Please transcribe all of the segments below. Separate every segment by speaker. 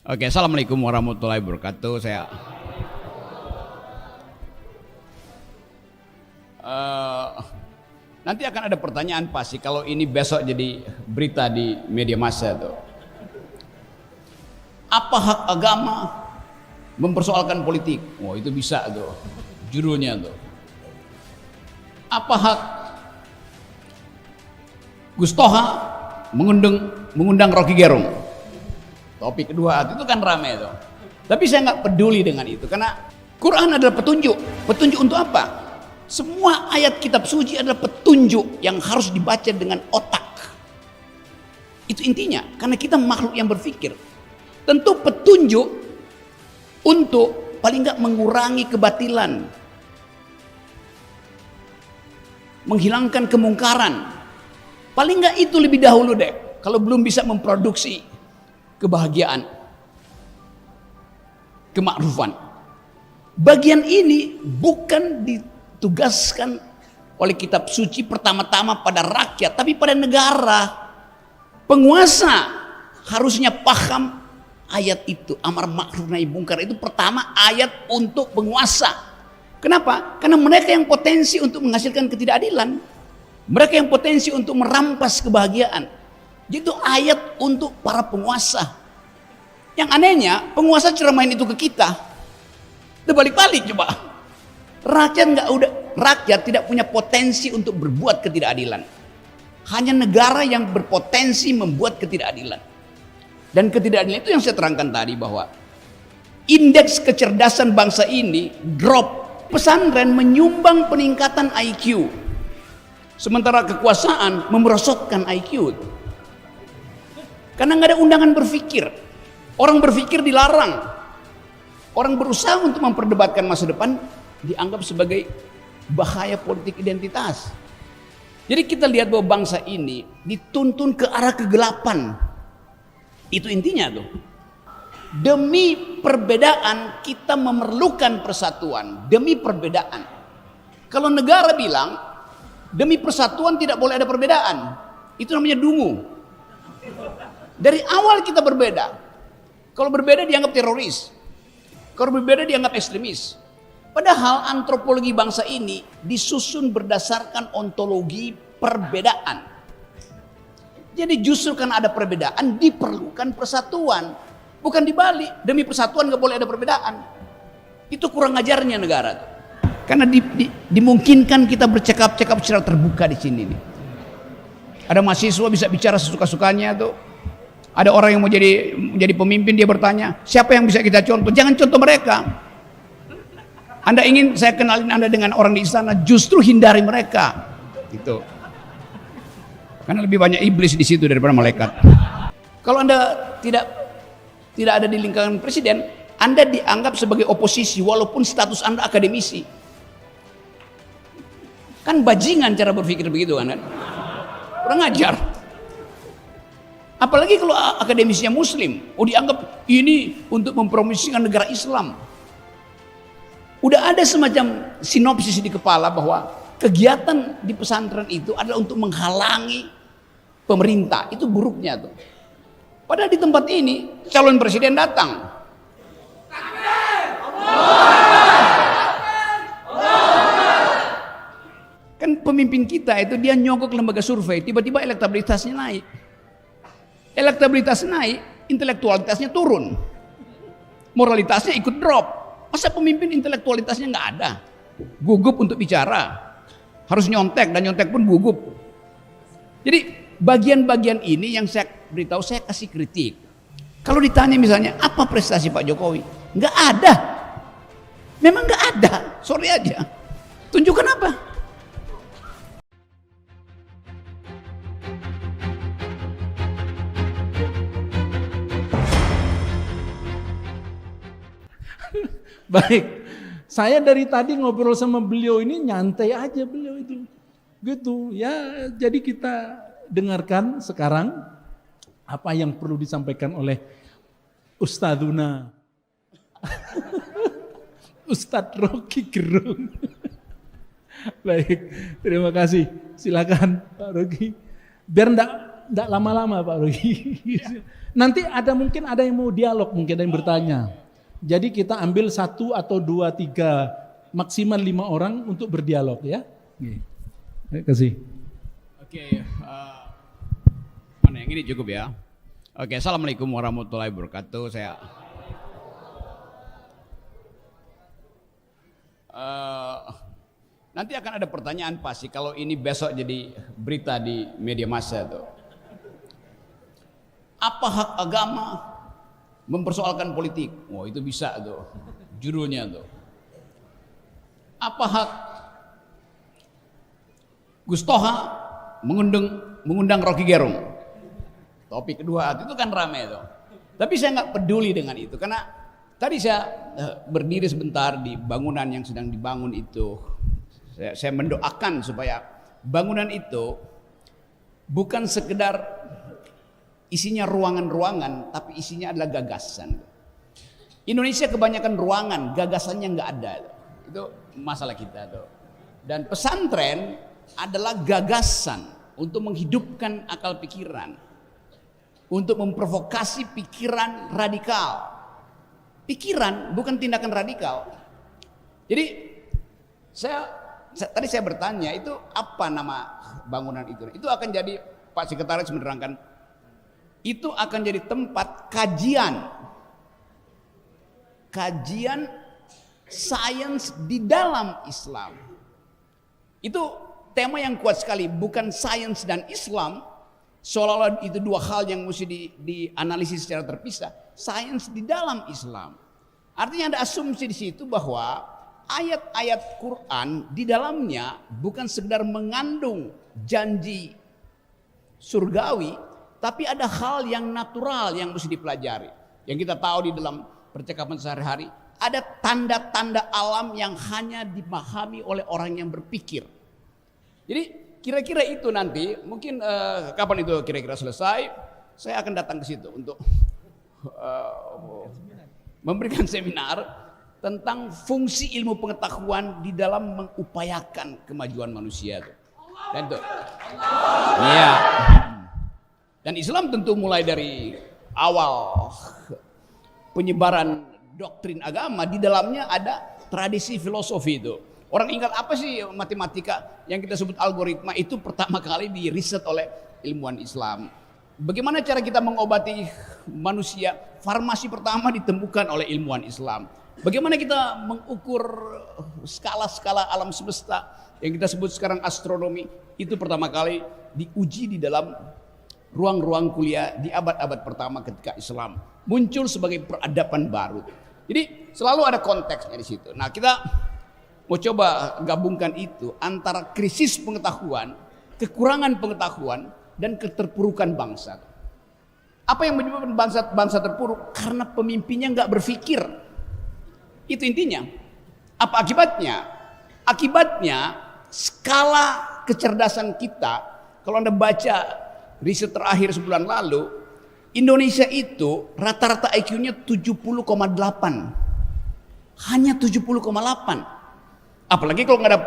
Speaker 1: Oke, assalamualaikum warahmatullahi wabarakatuh. Eh, Nanti akan ada pertanyaan pasti kalau ini besok jadi berita di media massa tuh. Apa hak agama mempersoalkan politik? Wah, itu bisa tuh judulnya tuh. Apa hak Gustoha mengundang Rocky Gerung? Topik kedua itu kan ramai tuh. Tapi saya nggak peduli dengan itu karena Quran adalah petunjuk. Petunjuk untuk apa? Semua ayat kitab suci adalah petunjuk yang harus dibaca dengan otak. Itu intinya, karena kita makhluk yang berpikir. Tentu petunjuk untuk paling nggak mengurangi kebatilan, menghilangkan kemungkaran. Paling nggak itu lebih dahulu deh. Kalau belum bisa memproduksi kebahagiaan, kemakrufan. Bagian ini bukan ditugaskan oleh kitab suci pertama-tama pada rakyat, tapi pada negara. Penguasa harusnya paham ayat itu, amar ma'ruf nahi mungkar itu pertama ayat untuk penguasa. Kenapa? Karena mereka yang potensi untuk menghasilkan ketidakadilan, mereka yang potensi untuk merampas kebahagiaan. Jadi itu ayat untuk para penguasa. Yang anehnya penguasa ceramain itu ke kita. Terbalik-balik coba. Rakyat tidak punya potensi untuk berbuat ketidakadilan. Hanya negara yang berpotensi membuat ketidakadilan. Dan ketidakadilan itu yang saya terangkan tadi bahwa indeks kecerdasan bangsa ini drop. Pesantren menyumbang peningkatan IQ. Sementara kekuasaan memerosotkan IQ. Karena nggak ada undangan berpikir. Orang berpikir dilarang. Orang berusaha untuk memperdebatkan masa depan dianggap sebagai bahaya politik identitas. Jadi kita lihat bahwa bangsa ini dituntun ke arah kegelapan. Itu intinya tuh. Demi perbedaan kita memerlukan persatuan. Demi perbedaan. Kalau negara bilang demi persatuan tidak boleh ada perbedaan, itu namanya dungu. Dari awal kita berbeda. Kalau berbeda dianggap teroris. Kalau berbeda dianggap ekstremis. Padahal antropologi bangsa ini disusun berdasarkan ontologi perbedaan. Jadi justru karena ada perbedaan diperlukan persatuan. Bukan dibalik, demi persatuan gak boleh ada perbedaan. Itu kurang ajarnya negara. Karena dimungkinkan kita bercakap-cakap secara terbuka di sini nih. Ada mahasiswa bisa bicara sesuka-sukanya tuh. Ada orang yang mau jadi pemimpin, dia bertanya, siapa yang bisa kita contoh? Jangan contoh mereka. Anda ingin saya kenalin Anda dengan orang di istana, justru hindari mereka. Gitu. Karena lebih banyak iblis di situ daripada malaikat. Kalau Anda tidak ada di lingkaran presiden, Anda dianggap sebagai oposisi walaupun status Anda akademisi. Kan bajingan cara berpikir begitu kan? Kurang ajar. Apalagi kalau akademisnya muslim, dianggap ini untuk mempromosikan negara Islam. Udah ada semacam sinopsis di kepala bahwa kegiatan di pesantren itu adalah untuk menghalangi pemerintah. Itu buruknya tuh. Padahal di tempat ini calon presiden datang. Kan pemimpin kita itu dia nyogok lembaga survei, tiba-tiba elektabilitasnya naik. Elektabilitas naik, intelektualitasnya turun. Moralitasnya ikut drop. Masa pemimpin intelektualitasnya nggak ada? Gugup untuk bicara. Harus nyontek, dan nyontek pun gugup. Jadi bagian-bagian ini yang saya beritahu, saya kasih kritik. Kalau ditanya misalnya, apa prestasi Pak Jokowi? Nggak ada. Memang nggak ada. Sorry aja. Tunjukkan apa?
Speaker 2: Baik, saya dari tadi ngobrol sama beliau ini nyantai aja beliau itu. Gitu ya, jadi kita dengarkan sekarang apa yang perlu disampaikan oleh Ustadzuna Ustadz Rocky Gerung. Baik, terima kasih. Silakan Pak Rocky. Biar enggak lama-lama Pak Rogi. Nanti mungkin ada yang mau dialog, mungkin ada yang bertanya. Jadi kita ambil 1 atau 2, 3, maksimal 5 orang untuk berdialog ya. Terima kasih.
Speaker 1: Oke, mana yang ini cukup ya? Oke, assalamualaikum warahmatullahi wabarakatuh. Saya nanti akan ada pertanyaan pasti kalau ini besok jadi berita di media massa tuh. Apa hak agama mempersoalkan politik? Wah, itu bisa tuh judulnya tuh. Apa hak Gus Toha mengundang Rocky Gerung? Topik kedua itu kan ramai tuh. Tapi saya nggak peduli dengan itu karena tadi saya berdiri sebentar di bangunan yang sedang dibangun itu. Saya mendoakan supaya bangunan itu bukan sekedar isinya ruangan-ruangan, tapi isinya adalah gagasan. Indonesia kebanyakan ruangan, gagasannya nggak ada. Itu masalah kita tuh. Dan pesantren adalah gagasan untuk menghidupkan akal pikiran, untuk memprovokasi pikiran radikal. Pikiran bukan tindakan radikal. Jadi tadi saya bertanya itu apa nama bangunan itu? Itu akan jadi, Pak Sekretaris menerangkan, itu akan jadi tempat kajian sains di dalam Islam. Itu tema yang kuat sekali, bukan sains dan Islam seolah-olah itu dua hal yang mesti dianalisis secara terpisah. Sains di dalam Islam, artinya ada asumsi di situ bahwa ayat-ayat Quran di dalamnya bukan sekedar mengandung janji surgawi, tapi ada hal yang natural yang mesti dipelajari. Yang kita tahu di dalam percakapan sehari-hari, ada tanda-tanda alam yang hanya dipahami oleh orang yang berpikir. Jadi kira-kira itu nanti, mungkin kapan itu kira-kira selesai, saya akan datang ke situ untuk memberikan seminar tentang fungsi ilmu pengetahuan di dalam mengupayakan kemajuan manusia. Dan itu, iya. Dan Islam tentu mulai dari awal penyebaran doktrin agama, di dalamnya ada tradisi filosofi itu. Orang ingat apa sih matematika yang kita sebut algoritma, itu pertama kali diriset oleh ilmuwan Islam. Bagaimana cara kita mengobati manusia, farmasi pertama ditemukan oleh ilmuwan Islam. Bagaimana kita mengukur skala-skala alam semesta yang kita sebut sekarang astronomi, itu pertama kali diuji di dalam ruang-ruang kuliah di abad-abad pertama ketika Islam muncul sebagai peradaban baru. Jadi selalu ada konteksnya di situ. Nah, kita mau coba gabungkan itu antara krisis pengetahuan, kekurangan pengetahuan, dan keterpurukan bangsa. Apa yang menyebabkan bangsa terpuruk? Karena pemimpinnya nggak berpikir. Itu intinya. Apa akibatnya? Akibatnya skala kecerdasan kita, kalau Anda baca riset terakhir sebulan lalu, Indonesia itu rata-rata IQ-nya 70,8. Hanya 70,8. Apalagi kalau nggak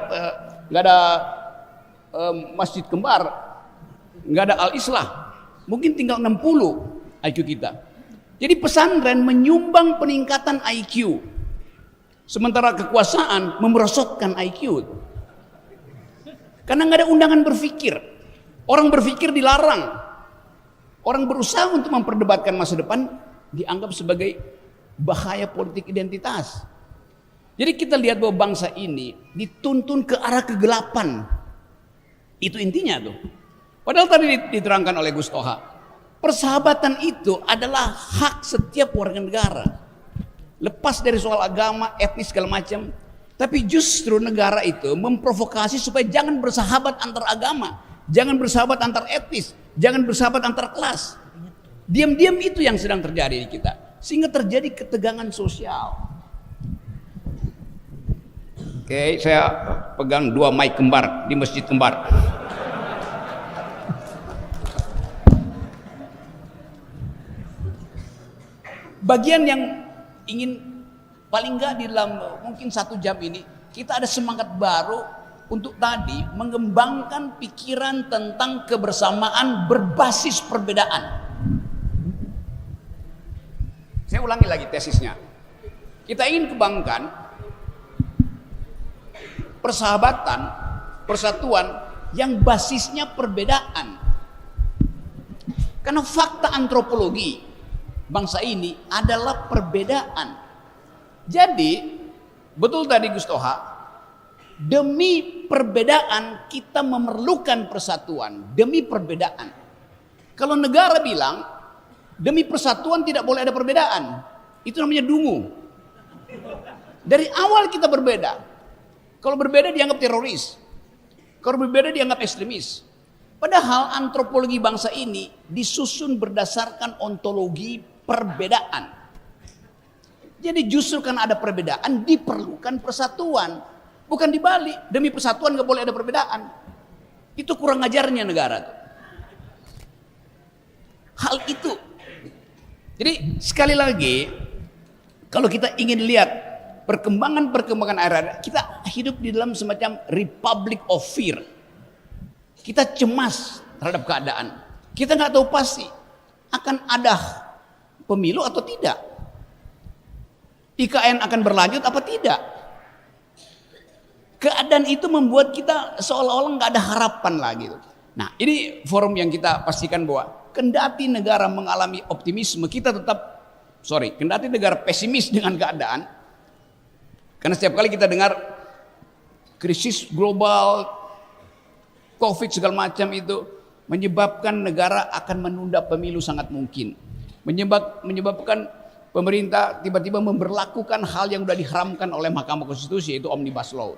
Speaker 1: ada masjid kembar, nggak ada Al-Islah, mungkin tinggal 60 IQ kita. Jadi pesantren menyumbang peningkatan IQ, sementara kekuasaan memerosotkan IQ. Karena nggak ada undangan berpikir. Orang berpikir dilarang. Orang berusaha untuk memperdebatkan masa depan dianggap sebagai bahaya politik identitas. Jadi kita lihat bahwa bangsa ini dituntun ke arah kegelapan. Itu intinya tuh. Padahal tadi diterangkan oleh Gus Toha, persahabatan itu adalah hak setiap warga negara. Lepas dari soal agama, etnis segala macam. Tapi justru negara itu memprovokasi supaya jangan bersahabat antar agama, jangan bersahabat antar etnis, jangan bersahabat antar kelas. Diam-diam itu yang sedang terjadi di kita, sehingga terjadi ketegangan sosial. Oke, saya pegang 2 mic kembar di masjid kembar. Bagian yang ingin paling enggak di dalam mungkin 1 jam ini kita ada semangat baru untuk tadi mengembangkan pikiran tentang kebersamaan berbasis perbedaan. Saya ulangi lagi tesisnya. Kita ingin kembangkan persahabatan, persatuan yang basisnya perbedaan. Karena fakta antropologi bangsa ini adalah perbedaan. Jadi, betul tadi Gus Toha, demi perbedaan kita memerlukan persatuan, demi perbedaan. Kalau negara bilang, demi persatuan tidak boleh ada perbedaan, itu namanya dungu. Dari awal kita berbeda. Kalau berbeda dianggap teroris. Kalau berbeda dianggap ekstremis. Padahal antropologi bangsa ini disusun berdasarkan ontologi perbedaan. Jadi justru karena ada perbedaan diperlukan persatuan. Bukan dibalik, demi persatuan gak boleh ada perbedaan. Itu kurang ajarnya negara. Hal itu. Jadi sekali lagi, kalau kita ingin lihat perkembangan era, kita hidup di dalam semacam republic of fear. Kita cemas terhadap keadaan. Kita nggak tahu pasti akan ada pemilu atau tidak. IKN akan berlanjut apa tidak. Keadaan itu membuat kita seolah-olah nggak ada harapan lagi. Nah, ini forum yang kita pastikan bahwa kendati negara mengalami optimisme, kita kendati negara pesimis dengan keadaan. Karena setiap kali kita dengar krisis global, COVID segala macam itu menyebabkan negara akan menunda pemilu sangat mungkin. Menyebabkan pemerintah tiba-tiba memberlakukan hal yang sudah diharamkan oleh Mahkamah Konstitusi, yaitu Omnibus Law.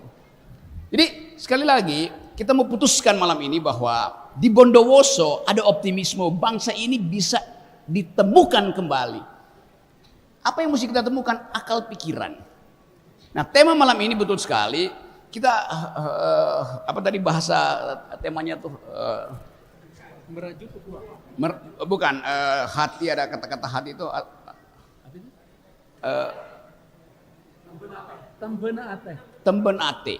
Speaker 1: Jadi sekali lagi kita mau putuskan malam ini bahwa di Bondowoso ada optimisme bangsa ini bisa ditemukan kembali. Apa yang mesti kita temukan? Akal pikiran. Nah, tema malam ini betul sekali. Kita apa tadi bahasa temanya tuh bukan hati, ada kata-kata hati itu temben ate.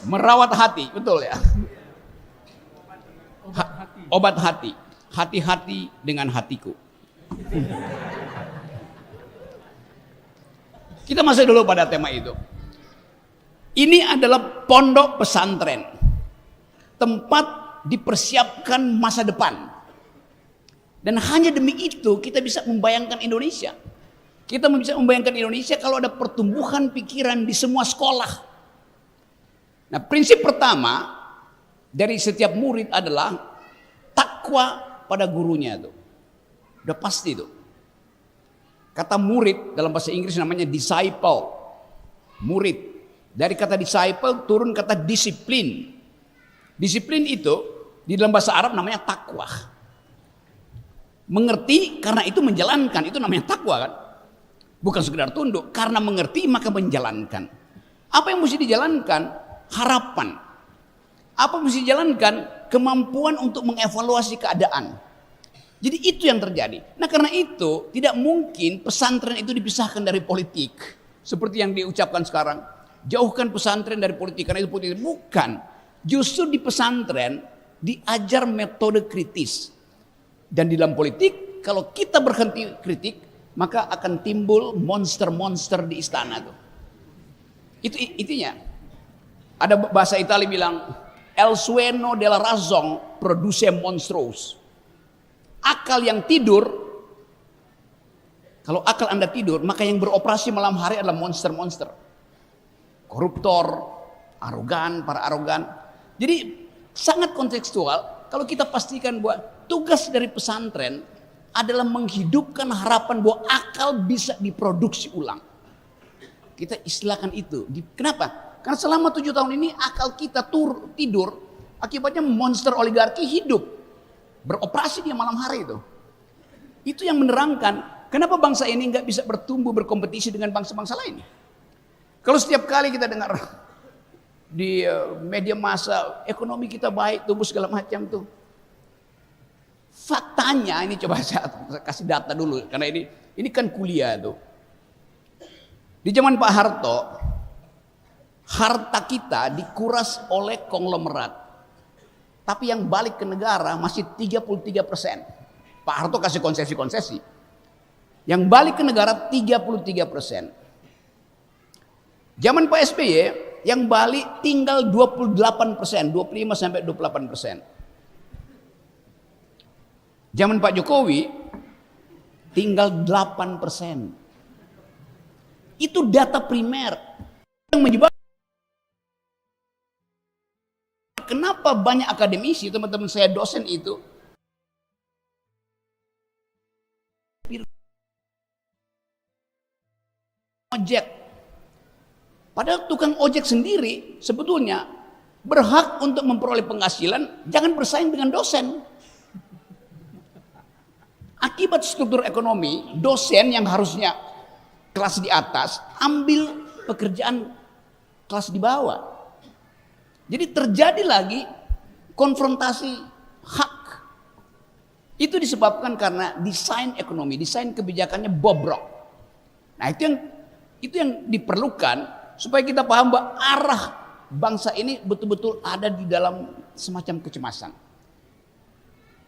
Speaker 1: Merawat hati, betul ya. Obat hati. Hati-hati dengan hatiku. Kita masuk dulu pada tema itu. Ini adalah pondok pesantren. Tempat dipersiapkan masa depan. Dan hanya demi itu kita bisa membayangkan Indonesia. Kita bisa membayangkan Indonesia kalau ada pertumbuhan pikiran di semua sekolah. Nah, prinsip pertama dari setiap murid adalah takwa pada gurunya itu. Udah pasti itu. Kata murid dalam bahasa Inggris namanya disciple. Murid. Dari kata disciple turun kata disiplin. Disiplin itu di dalam bahasa Arab namanya takwa. Mengerti karena itu menjalankan, itu namanya takwa kan? Bukan sekedar tunduk, karena mengerti maka menjalankan. Apa yang mesti dijalankan? Harapan. Apa yang mesti dijalankan? Kemampuan untuk mengevaluasi keadaan. Jadi itu yang terjadi. Nah, karena itu tidak mungkin pesantren itu dipisahkan dari politik. Seperti yang diucapkan sekarang. Jauhkan pesantren dari politik karena itu politik. Bukan. Justru di pesantren diajar metode kritis. Dan di dalam politik kalau kita berhenti kritik maka akan timbul monster-monster di istana tuh. Itu intinya. Ada bahasa Italia bilang el sueño della razón produce monstros. Akal yang tidur, kalau akal Anda tidur, maka yang beroperasi malam hari adalah monster-monster. Koruptor, arogan, para arogan. Jadi sangat kontekstual kalau kita pastikan bahwa tugas dari pesantren adalah menghidupkan harapan bahwa akal bisa diproduksi ulang. Kita istilahkan itu. Kenapa? Karena selama 7 tahun ini akal kita tidur, akibatnya monster oligarki hidup. Beroperasi dia malam hari itu. Itu yang menerangkan kenapa bangsa ini nggak bisa bertumbuh berkompetisi dengan bangsa-bangsa lain. Kalau setiap kali kita dengar di media massa ekonomi kita baik, tumbuh segala macam tuh. Faktanya ini coba saya kasih data dulu karena ini kan kuliah tuh. Di zaman Pak Harto, harta kita dikuras oleh konglomerat. Tapi yang balik ke negara masih 33%. Pak Harto kasih konsesi-konsesi. Yang balik ke negara 33%. Zaman Pak SBY yang balik tinggal 28%, 25 sampai 28%. Zaman Pak Jokowi tinggal 8%. Itu data primer yang menyebabkan kenapa banyak akademisi, teman-teman saya dosen itu ojek. Padahal tukang ojek sendiri sebetulnya berhak untuk memperoleh penghasilan, jangan bersaing dengan dosen. Akibat struktur ekonomi, dosen yang harusnya kelas di atas ambil pekerjaan kelas di bawah. Jadi terjadi lagi konfrontasi hak. Itu disebabkan karena desain ekonomi, desain kebijakannya bobrok. Nah, itu yang diperlukan supaya kita paham bahwa arah bangsa ini betul-betul ada di dalam semacam kecemasan.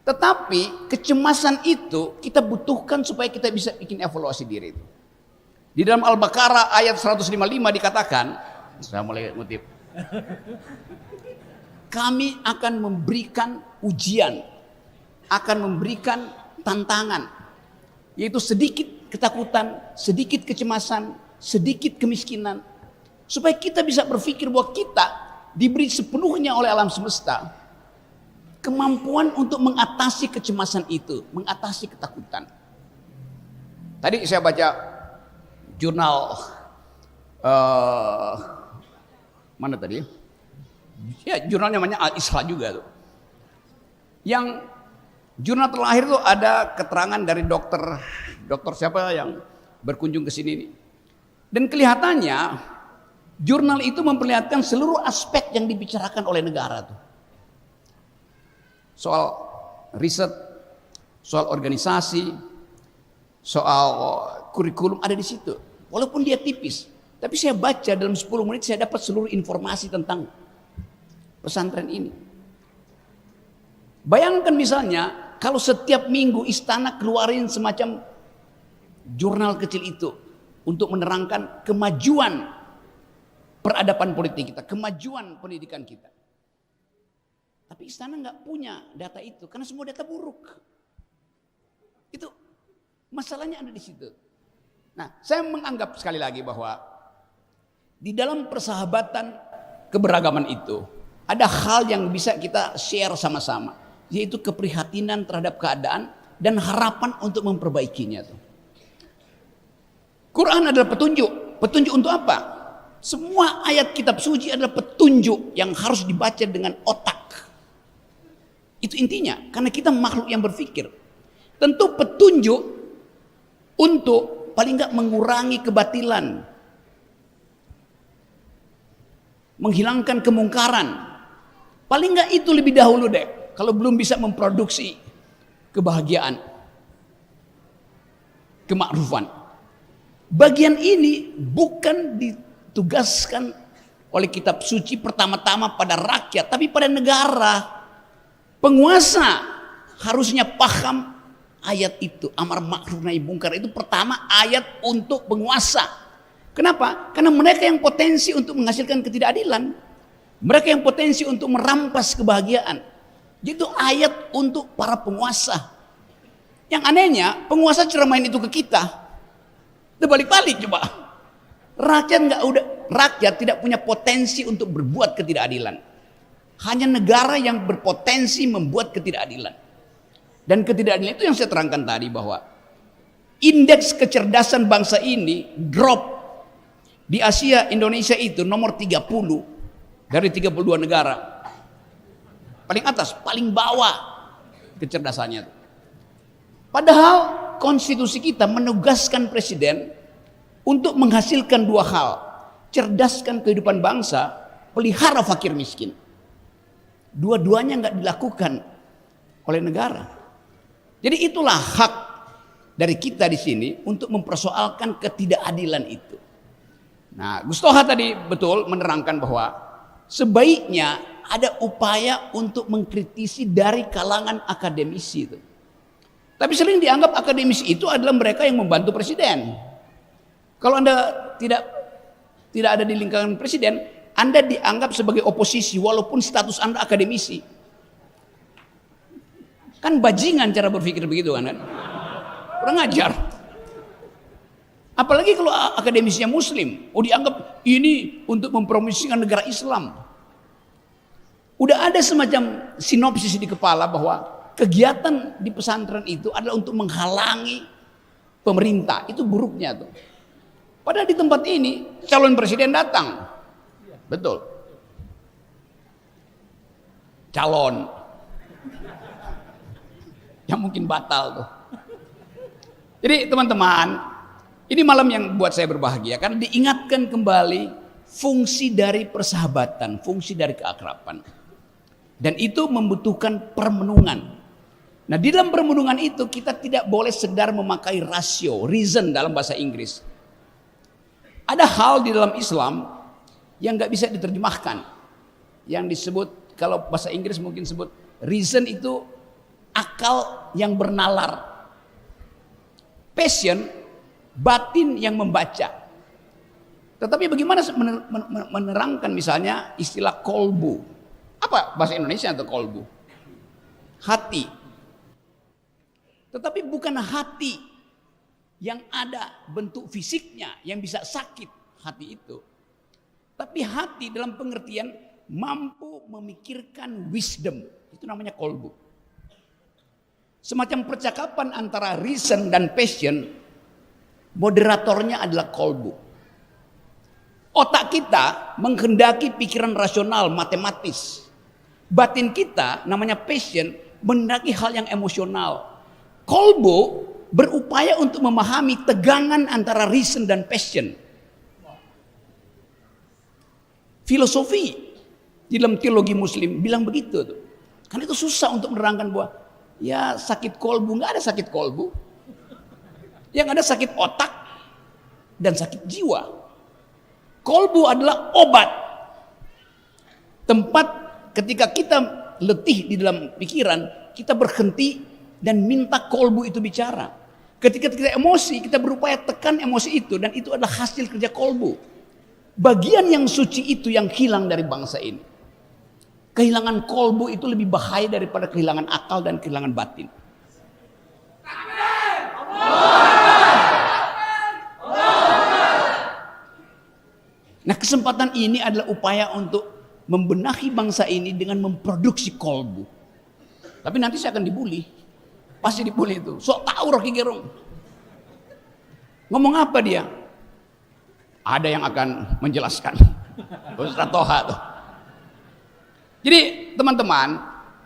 Speaker 1: Tetapi kecemasan itu kita butuhkan supaya kita bisa bikin evaluasi diri itu. Di dalam Al-Baqarah ayat 155 dikatakan, saya mulai ngutip. Kami akan memberikan ujian, akan memberikan tantangan, yaitu sedikit ketakutan, sedikit kecemasan, sedikit kemiskinan, supaya kita bisa berpikir bahwa kita diberi sepenuhnya oleh alam semesta kemampuan untuk mengatasi kecemasan itu, mengatasi ketakutan. Tadi saya baca jurnal mana tadi? Ya, jurnal namanya Al-Isra juga tuh. Yang jurnal terakhir tuh ada keterangan dari dokter siapa yang berkunjung ke sini nih. Dan kelihatannya jurnal itu memperlihatkan seluruh aspek yang dibicarakan oleh negara tuh. Soal riset, soal organisasi, soal kurikulum ada di situ. Walaupun dia tipis, tapi saya baca dalam 10 menit saya dapat seluruh informasi tentang pesantren ini. Bayangkan misalnya kalau setiap minggu istana keluarin semacam jurnal kecil itu untuk menerangkan kemajuan peradaban politik kita, kemajuan pendidikan kita. Tapi istana nggak punya data itu karena semua data buruk. Itu masalahnya ada di situ. Nah, saya menganggap sekali lagi bahwa di dalam persahabatan keberagaman itu ada hal yang bisa kita share sama-sama, yaitu keprihatinan terhadap keadaan dan harapan untuk memperbaikinya. Quran adalah petunjuk. Petunjuk untuk apa? Semua ayat kitab suci adalah petunjuk yang harus dibaca dengan otak. Itu intinya, karena kita makhluk yang berpikir. Tentu petunjuk untuk paling enggak mengurangi kebatilan, menghilangkan kemungkaran. Paling enggak itu lebih dahulu deh, kalau belum bisa memproduksi kebahagiaan, kemakrufan. Bagian ini bukan ditugaskan oleh kitab suci pertama-tama pada rakyat, tapi pada negara. Penguasa harusnya paham ayat itu, amar ma'ruf nahi mungkar itu pertama ayat untuk penguasa. Kenapa? Karena mereka yang potensi untuk menghasilkan ketidakadilan, mereka yang potensi untuk merampas kebahagiaan. Itu ayat untuk para penguasa. Yang anehnya penguasa ceramain itu ke kita, terbalik-balik coba. Rakyat tidak punya potensi untuk berbuat ketidakadilan. Hanya negara yang berpotensi membuat ketidakadilan. Dan ketidakadilan itu yang saya terangkan tadi bahwa indeks kecerdasan bangsa ini drop. Di Asia Indonesia itu nomor 30 dari 32 negara. Paling atas, paling bawah kecerdasannya. Padahal konstitusi kita menugaskan presiden untuk menghasilkan dua hal. Cerdaskan kehidupan bangsa, pelihara fakir miskin. Dua-duanya nggak dilakukan oleh negara. Jadi itulah hak dari kita di sini untuk mempersoalkan ketidakadilan itu. Nah, Gus Toha tadi betul menerangkan bahwa sebaiknya ada upaya untuk mengkritisi dari kalangan akademisi itu. Tapi sering dianggap akademisi itu adalah mereka yang membantu presiden. Kalau Anda tidak ada di lingkaran presiden, Anda dianggap sebagai oposisi walaupun status Anda akademisi. Kan bajingan cara berpikir begitu kan? Kurang ajar. Apalagi kalau akademisnya muslim, dianggap ini untuk mempromosikan negara Islam. Udah ada semacam sinopsis di kepala bahwa kegiatan di pesantren itu adalah untuk menghalangi pemerintah. Itu buruknya tuh. Padahal di tempat ini calon presiden datang. Betul. Calon yang mungkin batal tuh. Jadi teman-teman, ini malam yang buat saya berbahagia karena diingatkan kembali fungsi dari persahabatan, fungsi dari keakraban. Dan itu membutuhkan permenungan. Nah, di dalam permenungan itu kita tidak boleh sekedar memakai rasio, reason dalam bahasa Inggris. Ada hal di dalam Islam yang nggak bisa diterjemahkan, yang disebut kalau bahasa Inggris mungkin sebut reason itu akal yang bernalar, passion batin yang membaca. Tetapi bagaimana menerangkan misalnya istilah kolbu? Apa bahasa Indonesia untuk kolbu? Hati. Tetapi bukan hati yang ada bentuk fisiknya yang bisa sakit hati itu. Tapi hati dalam pengertian mampu memikirkan wisdom. Itu namanya kolbu. Semacam percakapan antara reason dan passion, moderatornya adalah kolbu. Otak kita menghendaki pikiran rasional, matematis. Batin kita namanya passion, menghendaki hal yang emosional. Kolbu berupaya untuk memahami tegangan antara reason dan passion. Filosofi di dalam teologi muslim bilang begitu tuh. Karena itu susah untuk menerangkan bahwa ya sakit kolbu, nggak ada sakit kolbu. Yang ada sakit otak dan sakit jiwa. Kolbu adalah obat. Tempat ketika kita letih di dalam pikiran, kita berhenti dan minta kolbu itu bicara. Ketika kita emosi, kita berupaya tekan emosi itu dan itu adalah hasil kerja kolbu. Bagian yang suci itu yang hilang dari bangsa ini. Kehilangan kolbu itu lebih bahaya daripada kehilangan akal dan kehilangan batin. Nah, kesempatan ini adalah upaya untuk membenahi bangsa ini dengan memproduksi kolbu. Tapi nanti saya akan dibully. Pasti dibully itu. Sok tahu Rocky Gerung. Ngomong apa dia? Ada yang akan menjelaskan. Ustaz Toha tuh. Jadi teman-teman,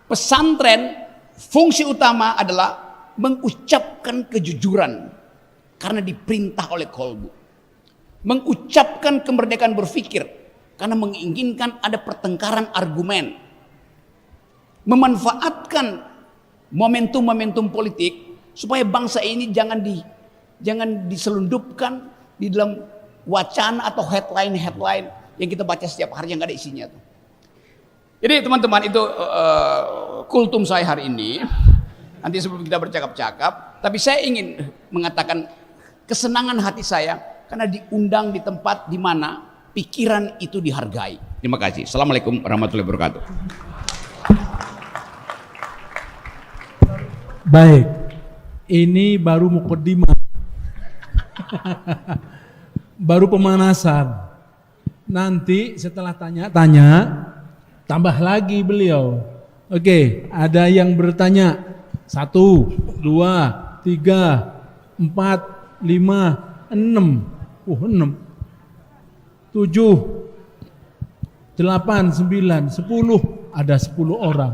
Speaker 1: pesantren fungsi utama adalah mengucapkan kejujuran karena diperintah oleh kolbu. Mengucapkan kemerdekaan berpikir karena menginginkan ada pertengkaran argumen. Memanfaatkan momentum-momentum politik supaya bangsa ini jangan diselundupkan di dalam wacana atau headline yang kita baca setiap hari yang gak ada isinya tuh. Jadi teman-teman itu kultum saya hari ini. Nanti sebelum kita bercakap-cakap, tapi saya ingin mengatakan kesenangan hati saya karena diundang di tempat di mana pikiran itu dihargai. Terima kasih. Assalamualaikum warahmatullahi wabarakatuh.
Speaker 2: Baik, ini baru mukaddimah. Baru pemanasan. Nanti setelah tanya-tanya tambah lagi beliau. Oke, ada yang bertanya 1, 2, 3, 4, 5, 6. 6, 7, 8, 9, 10. Ada 10 orang.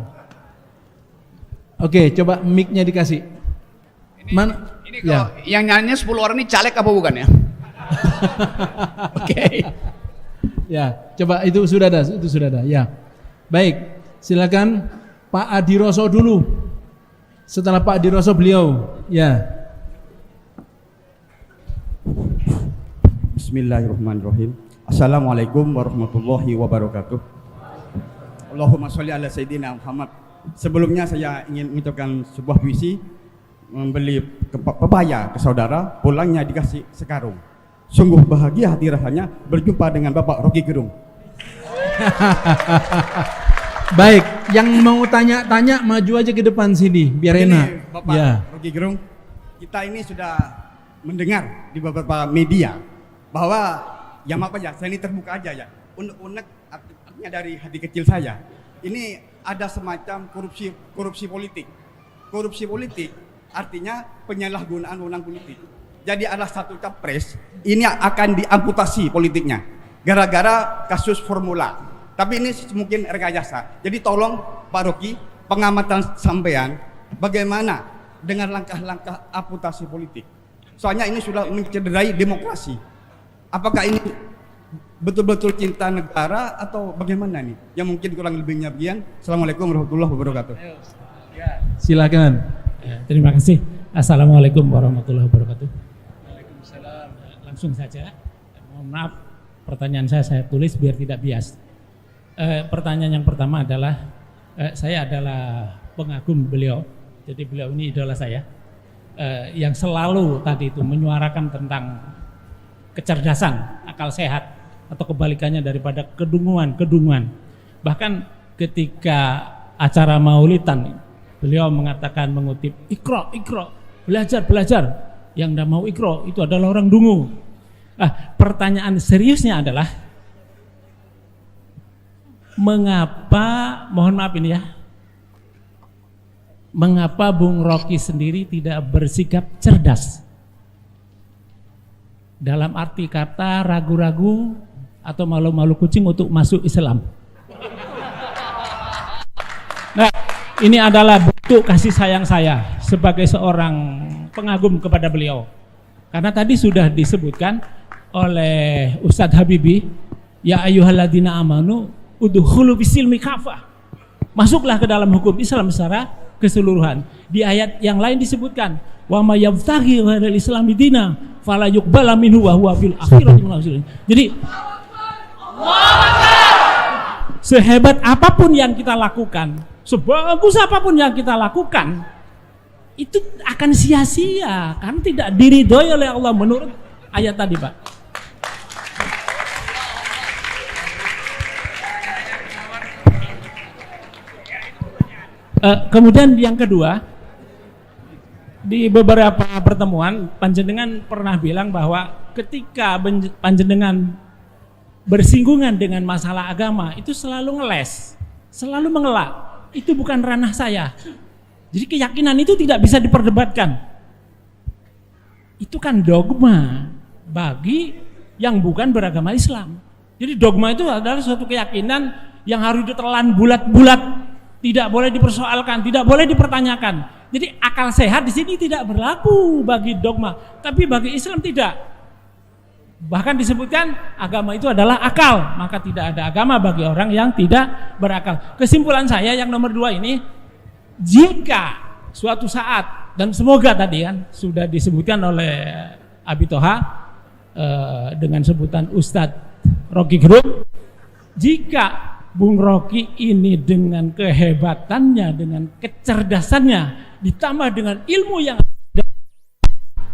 Speaker 2: Oke, coba mic-nya dikasih.
Speaker 1: Ini kalau yang nyanyi 10 orang ini caleg apa bukan ya? Oke.
Speaker 2: Ya, coba itu sudah ada. Ya. Baik, silakan Pak Adiroso dulu. Setelah Pak Adiroso beliau. Ya.
Speaker 3: Bismillahirrahmanirrahim. Assalamualaikum warahmatullahi wabarakatuh. Allahumma sholli ala Sayyidina Muhammad. Sebelumnya saya ingin mengucapkan sebuah puisi. Membeli pepaya ke saudara, pulangnya dikasih sekarung. Sungguh bahagia hati rasanya berjumpa dengan Bapak Rocky Gerung.
Speaker 2: Baik, yang mau tanya-tanya maju aja ke depan sini biar enak.
Speaker 3: Bapak Rocky Gerung, kita ini sudah mendengar di beberapa media bahwa ya maaf aja, saya ini terbuka aja ya. Unek-unek artinya dari hati kecil saya. Ini ada semacam korupsi politik. Korupsi politik artinya penyalahgunaan wewenang politik. Jadi ada satu capres ini akan diamputasi politiknya gara-gara kasus formula. Tapi ini mungkin rekayasa. Jadi tolong Pak Rocky, pengamatan sampean bagaimana dengan langkah-langkah amputasi politik. Soalnya ini sudah mencederai demokrasi. Apakah ini betul-betul cinta negara atau bagaimana nih? Yang mungkin kurang lebihnya bagian. Assalamualaikum warahmatullahi wabarakatuh.
Speaker 2: Silakan.
Speaker 4: Terima kasih. Assalamualaikum warahmatullahi wabarakatuh. Waalaikumsalam. Langsung saja. Mohon maaf, pertanyaan saya tulis biar tidak bias. Pertanyaan yang pertama adalah saya adalah pengagum beliau. Jadi beliau ini idola saya. Yang selalu tadi itu menyuarakan tentang kecerdasan, akal sehat, atau kebalikannya daripada kedunguan. Bahkan ketika acara Maulidan, beliau mengatakan, mengutip, Iqra, belajar. Yang tidak mau Iqra itu adalah orang dungu. Pertanyaan seriusnya adalah, mengapa, mohon maaf ini ya, mengapa Bung Rocky sendiri tidak bersikap cerdas? Dalam arti kata ragu-ragu atau malu-malu kucing untuk masuk Islam. Nah, ini adalah bentuk kasih sayang saya sebagai seorang pengagum kepada beliau. Karena tadi sudah disebutkan oleh Ustadz Habibie, ya ayyuhalladzina amanu udkhulu fisilmi kafah. Masuklah ke dalam hukum Islam secara keseluruhan. Di ayat yang lain disebutkan, wa may yabtaghi ghairal islami dina fala yuqbala minhu wa huwa fil akhirati minal khasirin. Jadi sehebat apapun yang kita lakukan, sebagus apapun yang kita lakukan, itu akan sia-sia karena tidak diridhoi oleh Allah menurut ayat tadi, Pak. Kemudian yang kedua, di beberapa pertemuan panjenengan pernah bilang bahwa ketika panjenengan bersinggungan dengan masalah agama itu selalu ngeles, selalu mengelak. Itu bukan ranah saya. Jadi keyakinan itu tidak bisa diperdebatkan. Itu kan dogma bagi yang bukan beragama Islam. Jadi dogma itu adalah suatu keyakinan yang harus ditelan bulat-bulat, tidak boleh dipersoalkan, tidak boleh dipertanyakan. Jadi akal sehat di sini tidak berlaku bagi dogma, tapi bagi Islam tidak. Bahkan disebutkan agama itu adalah akal, maka tidak ada agama bagi orang yang tidak berakal. Kesimpulan saya yang nomor 2 ini, jika suatu saat, dan semoga tadi kan sudah disebutkan oleh Abi Toha dengan sebutan Ustadz Rocky Gerung, jika Bung Rocky ini dengan kehebatannya, dengan kecerdasannya, ditambah dengan ilmu yang ada,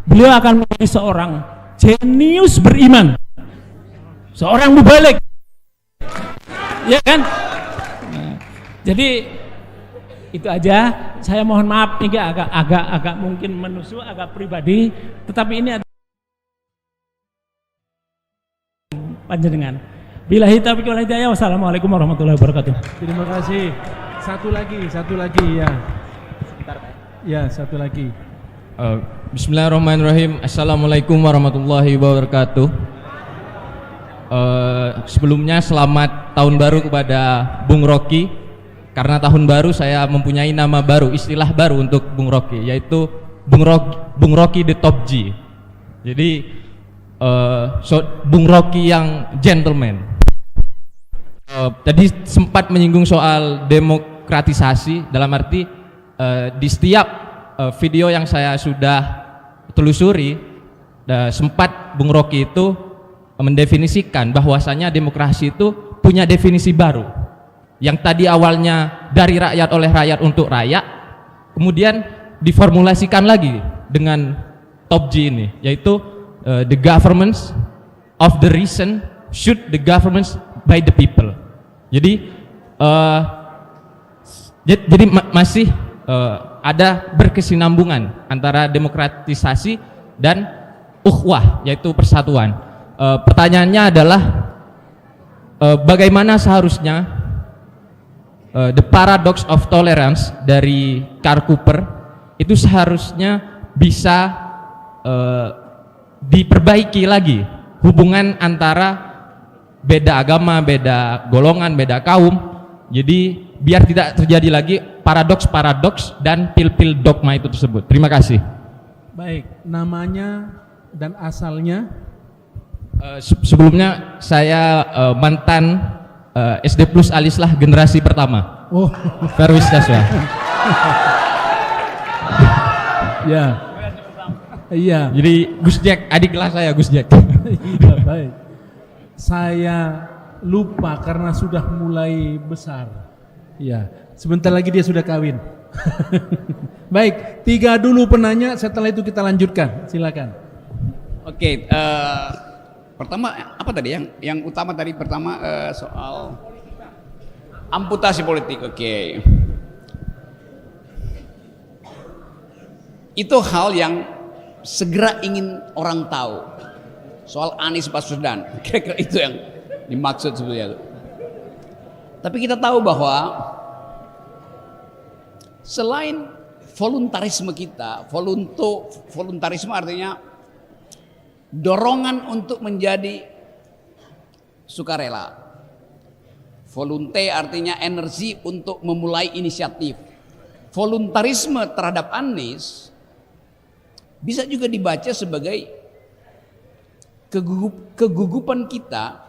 Speaker 4: beliau akan menjadi seorang jenius beriman, seorang mubalik, ya kan? Nah, jadi itu aja. Saya mohon maaf ini agak mungkin menusuk, agak pribadi, tetapi ini ada panjenengan. Billahi taufiq wal hidayah. Wassalamualaikum warahmatullahi wabarakatuh.
Speaker 2: Terima kasih. Satu lagi ya. Sebentar, Pak. Ya, satu lagi.
Speaker 5: Bismillahirrahmanirrahim. Assalamualaikum warahmatullahi wabarakatuh. Sebelumnya selamat tahun baru kepada Bung Rocky. Karena tahun baru saya mempunyai nama baru, istilah baru untuk Bung Rocky, yaitu Bung Rocky the Top G. Jadi Bung Rocky yang gentleman. Tadi sempat menyinggung soal demokratisasi, dalam arti di setiap video yang saya sudah telusuri, sempat Bung Rocky itu mendefinisikan bahwasanya demokrasi itu punya definisi baru. Yang tadi awalnya dari rakyat oleh rakyat untuk rakyat, kemudian diformulasikan lagi dengan top G ini, yaitu the governments of the reason should the governments by the people. Jadi masih ada berkesinambungan antara demokratisasi dan ukhuwah, yaitu persatuan. Pertanyaannya adalah bagaimana seharusnya the paradox of tolerance dari Karl Popper itu seharusnya bisa diperbaiki lagi hubungan antara beda agama, beda golongan, beda kaum. Jadi biar tidak terjadi lagi paradoks-paradoks dan pil-pil dogma itu tersebut. Terima kasih.
Speaker 2: Baik, namanya dan asalnya.
Speaker 5: Sebelumnya saya mantan SD Plus Alislah generasi pertama.
Speaker 2: Oh,
Speaker 5: Ferwis Daswa.
Speaker 2: ya. Iya.
Speaker 5: Jadi Gus Jack, adik kelas saya Gus Jack.
Speaker 2: Iya, baik. Saya lupa karena sudah mulai besar. Iya, sebentar lagi dia sudah kawin. Baik, 3 dulu penanya, setelah itu kita lanjutkan. Silakan.
Speaker 1: Oke, pertama apa tadi yang utama tadi pertama soal amputasi politik. Oke. Itu hal yang segera ingin orang tahu. Soal Anies Baswedan, kira-kira itu yang dimaksud sebenarnya. Tapi kita tahu bahwa selain voluntarisme kita, voluntarisme artinya dorongan untuk menjadi sukarela. Volunte artinya energi untuk memulai inisiatif. Voluntarisme terhadap Anies bisa juga dibaca sebagai kegugupan kita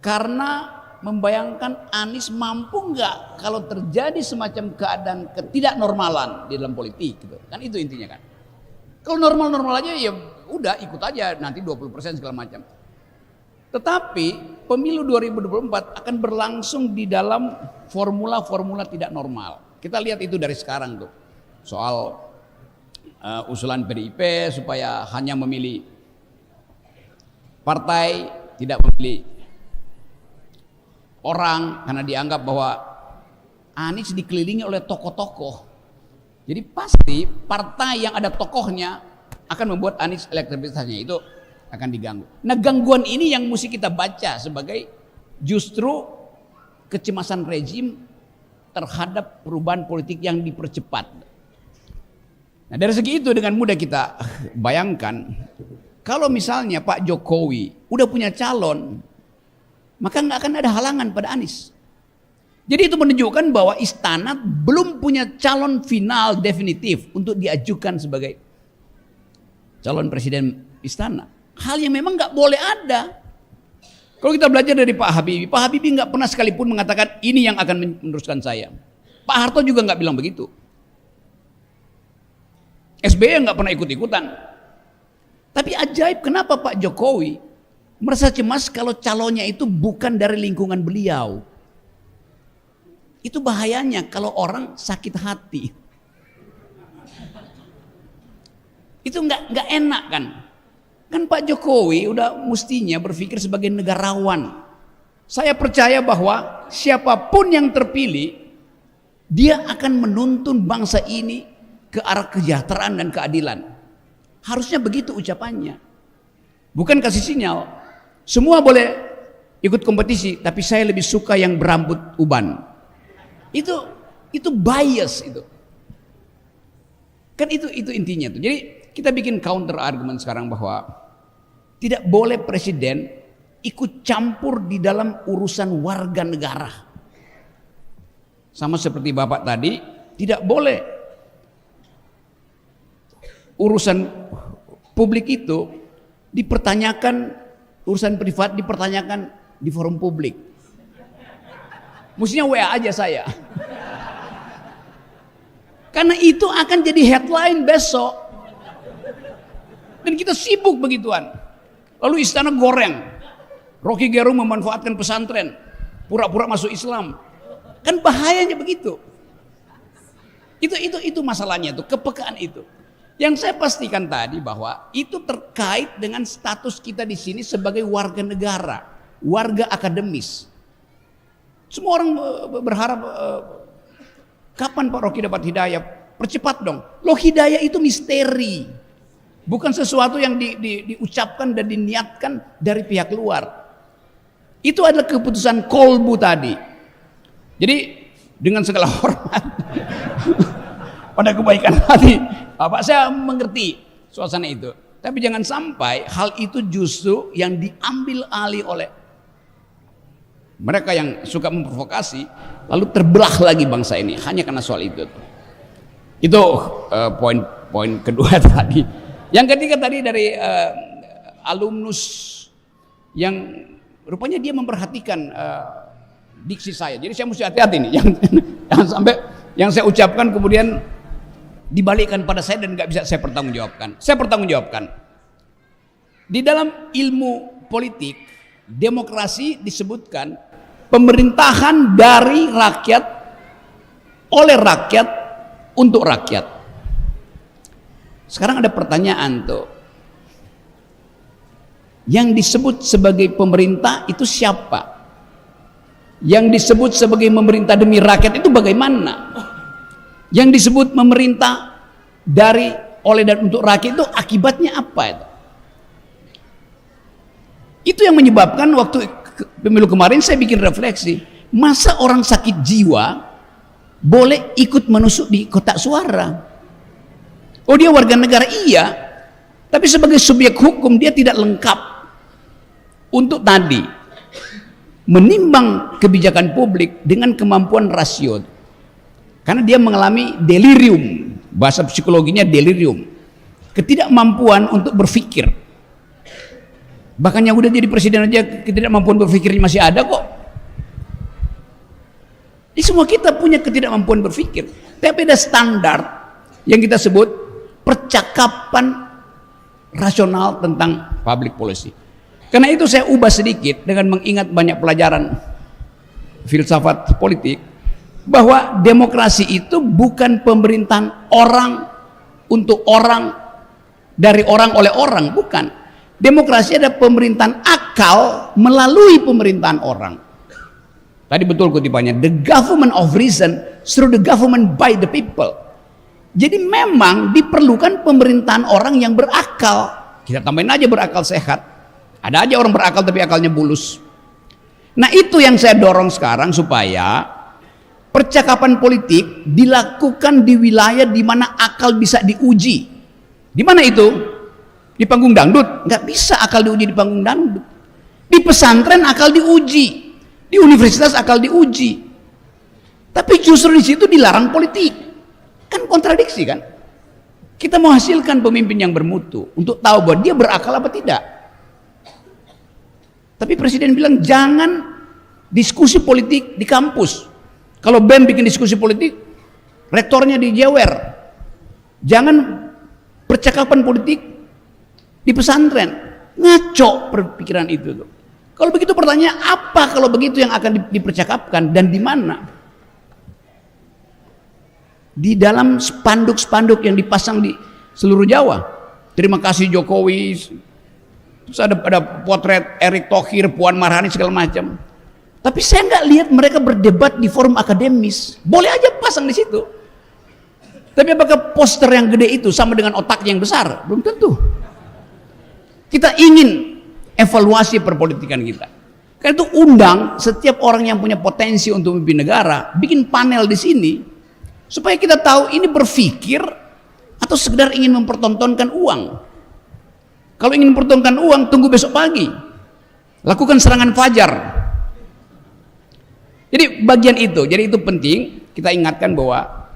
Speaker 1: karena membayangkan Anies mampu nggak kalau terjadi semacam keadaan ketidaknormalan di dalam politik gitu. Kan itu intinya kan. Kalau normal-normal aja ya udah ikut aja nanti 20% segala macam. Tetapi pemilu 2024 akan berlangsung di dalam formula-formula tidak normal. Kita lihat itu dari sekarang tuh. Soal usulan PDIP supaya hanya memilih partai, tidak memilih orang karena dianggap bahwa Anies dikelilingi oleh tokoh-tokoh. Jadi pasti partai yang ada tokohnya akan membuat Anies elektabilitasnya itu akan diganggu. Nah, gangguan ini yang mesti kita baca sebagai justru kecemasan rezim terhadap perubahan politik yang dipercepat. Nah, dari segi itu dengan mudah kita bayangkan kalau misalnya Pak Jokowi udah punya calon, maka nggak akan ada halangan pada Anies. Jadi itu menunjukkan bahwa istana belum punya calon final definitif untuk diajukan sebagai calon presiden istana. Hal yang memang nggak boleh ada. Kalau kita belajar dari Pak Habibie nggak pernah sekalipun mengatakan ini yang akan meneruskan saya. Pak Harto juga nggak bilang begitu. SBY nggak pernah ikut-ikutan. Tapi ajaib kenapa Pak Jokowi merasa cemas kalau calonnya itu bukan dari lingkungan beliau. Itu bahayanya kalau orang sakit hati. Itu nggak enak kan? Kan Pak Jokowi udah mestinya berpikir sebagai negarawan. Saya percaya bahwa siapapun yang terpilih, dia akan menuntun bangsa ini ke arah kesejahteraan dan keadilan. Harusnya begitu ucapannya. Bukan kasih sinyal, semua boleh ikut kompetisi, tapi saya lebih suka yang berambut uban. Itu bias itu. Kan itu intinya tuh. Jadi kita bikin counter argument sekarang bahwa tidak boleh presiden ikut campur di dalam urusan warga negara. Sama seperti Bapak tadi, tidak boleh urusan publik itu dipertanyakan, urusan privat dipertanyakan di forum publik. Mestinya WA aja saya. Karena itu akan jadi headline besok. Dan kita sibuk begituan. Lalu istana goreng. Rocky Gerung memanfaatkan pesantren, pura-pura masuk Islam. Kan bahayanya begitu. Itu masalahnya tuh, kepekaan itu. Yang saya pastikan tadi bahwa itu terkait dengan status kita di sini sebagai warga negara, warga akademis. Semua orang berharap kapan Pak Rocky dapat hidayah? Percepat dong. Loh, hidayah itu misteri. Bukan sesuatu yang diucapkan dan diniatkan dari pihak luar. Itu adalah keputusan kolbu tadi. Jadi dengan segala hormat pada kebaikan hati Bapak, saya mengerti suasana itu. Tapi jangan sampai hal itu justru yang diambil alih oleh mereka yang suka memprovokasi, lalu terbelah lagi bangsa ini hanya karena soal itu. Itu poin kedua tadi. Yang ketiga tadi dari alumnus yang rupanya dia memperhatikan diksi saya. Jadi saya mesti hati-hati nih, jangan sampai yang saya ucapkan kemudian dibalikkan pada saya dan nggak bisa saya pertanggungjawabkan. Saya pertanggungjawabkan. Di dalam ilmu politik, demokrasi disebutkan pemerintahan dari rakyat, oleh rakyat, untuk rakyat. Sekarang ada pertanyaan tuh. Yang disebut sebagai pemerintah itu siapa? Yang disebut sebagai pemerintah demi rakyat itu bagaimana? Yang disebut pemerintah dari, oleh dan untuk rakyat itu akibatnya apa itu? Itu yang menyebabkan waktu pemilu kemarin saya bikin refleksi. Masa orang sakit jiwa boleh ikut menusuk di kotak suara? Oh, dia warga negara, iya. Tapi sebagai subjek hukum dia tidak lengkap untuk tadi menimbang kebijakan publik dengan kemampuan rasio. Karena dia mengalami delirium, bahasa psikologinya delirium, ketidakmampuan untuk berpikir. Bahkan yang udah jadi presiden aja ketidakmampuan berpikirnya masih ada kok. Ini semua kita punya ketidakmampuan berpikir. Tapi ada standar yang kita sebut percakapan rasional tentang public policy. Karena itu saya ubah sedikit dengan mengingat banyak pelajaran filsafat politik, bahwa demokrasi itu bukan pemerintahan orang untuk orang, dari orang oleh orang, bukan. Demokrasi ada pemerintahan akal melalui pemerintahan orang. Tadi betul kutipannya, the government of reason through the government by the people. Jadi memang diperlukan pemerintahan orang yang berakal. Kita tambahin aja berakal sehat. Ada aja orang berakal tapi akalnya bulus. Nah, itu yang saya dorong sekarang, supaya percakapan politik dilakukan di wilayah di mana akal bisa diuji. Di mana itu? Di panggung dangdut? Nggak bisa akal diuji di panggung dangdut. Di pesantren akal diuji, di universitas akal diuji. Tapi justru di situ dilarang politik. Kan kontradiksi kan? Kita mau hasilkan pemimpin yang bermutu untuk tahu bahwa dia berakal apa tidak. Tapi presiden bilang jangan diskusi politik di kampus. Kalau BEM bikin diskusi politik, rektornya dijewer. Jangan percakapan politik di pesantren. Ngaco perpikiran itu tuh. Kalau begitu pertanyaan apa kalau begitu yang akan dipercakapkan dan di mana? Di dalam spanduk-spanduk yang dipasang di seluruh Jawa. Terima kasih Jokowi. Terus ada potret Erick Thohir, Puan Maharani segala macam. Tapi saya nggak lihat mereka berdebat di forum akademis. Boleh aja pasang di situ. Tapi apakah poster yang gede itu sama dengan otak yang besar? Belum tentu. Kita ingin evaluasi perpolitikan kita. Karena itu undang setiap orang yang punya potensi untuk memimpin negara, bikin panel di sini supaya kita tahu ini berpikir atau sekedar ingin mempertontonkan uang. Kalau ingin mempertontonkan uang, tunggu besok pagi. Lakukan serangan fajar. Jadi bagian itu, jadi itu penting kita ingatkan bahwa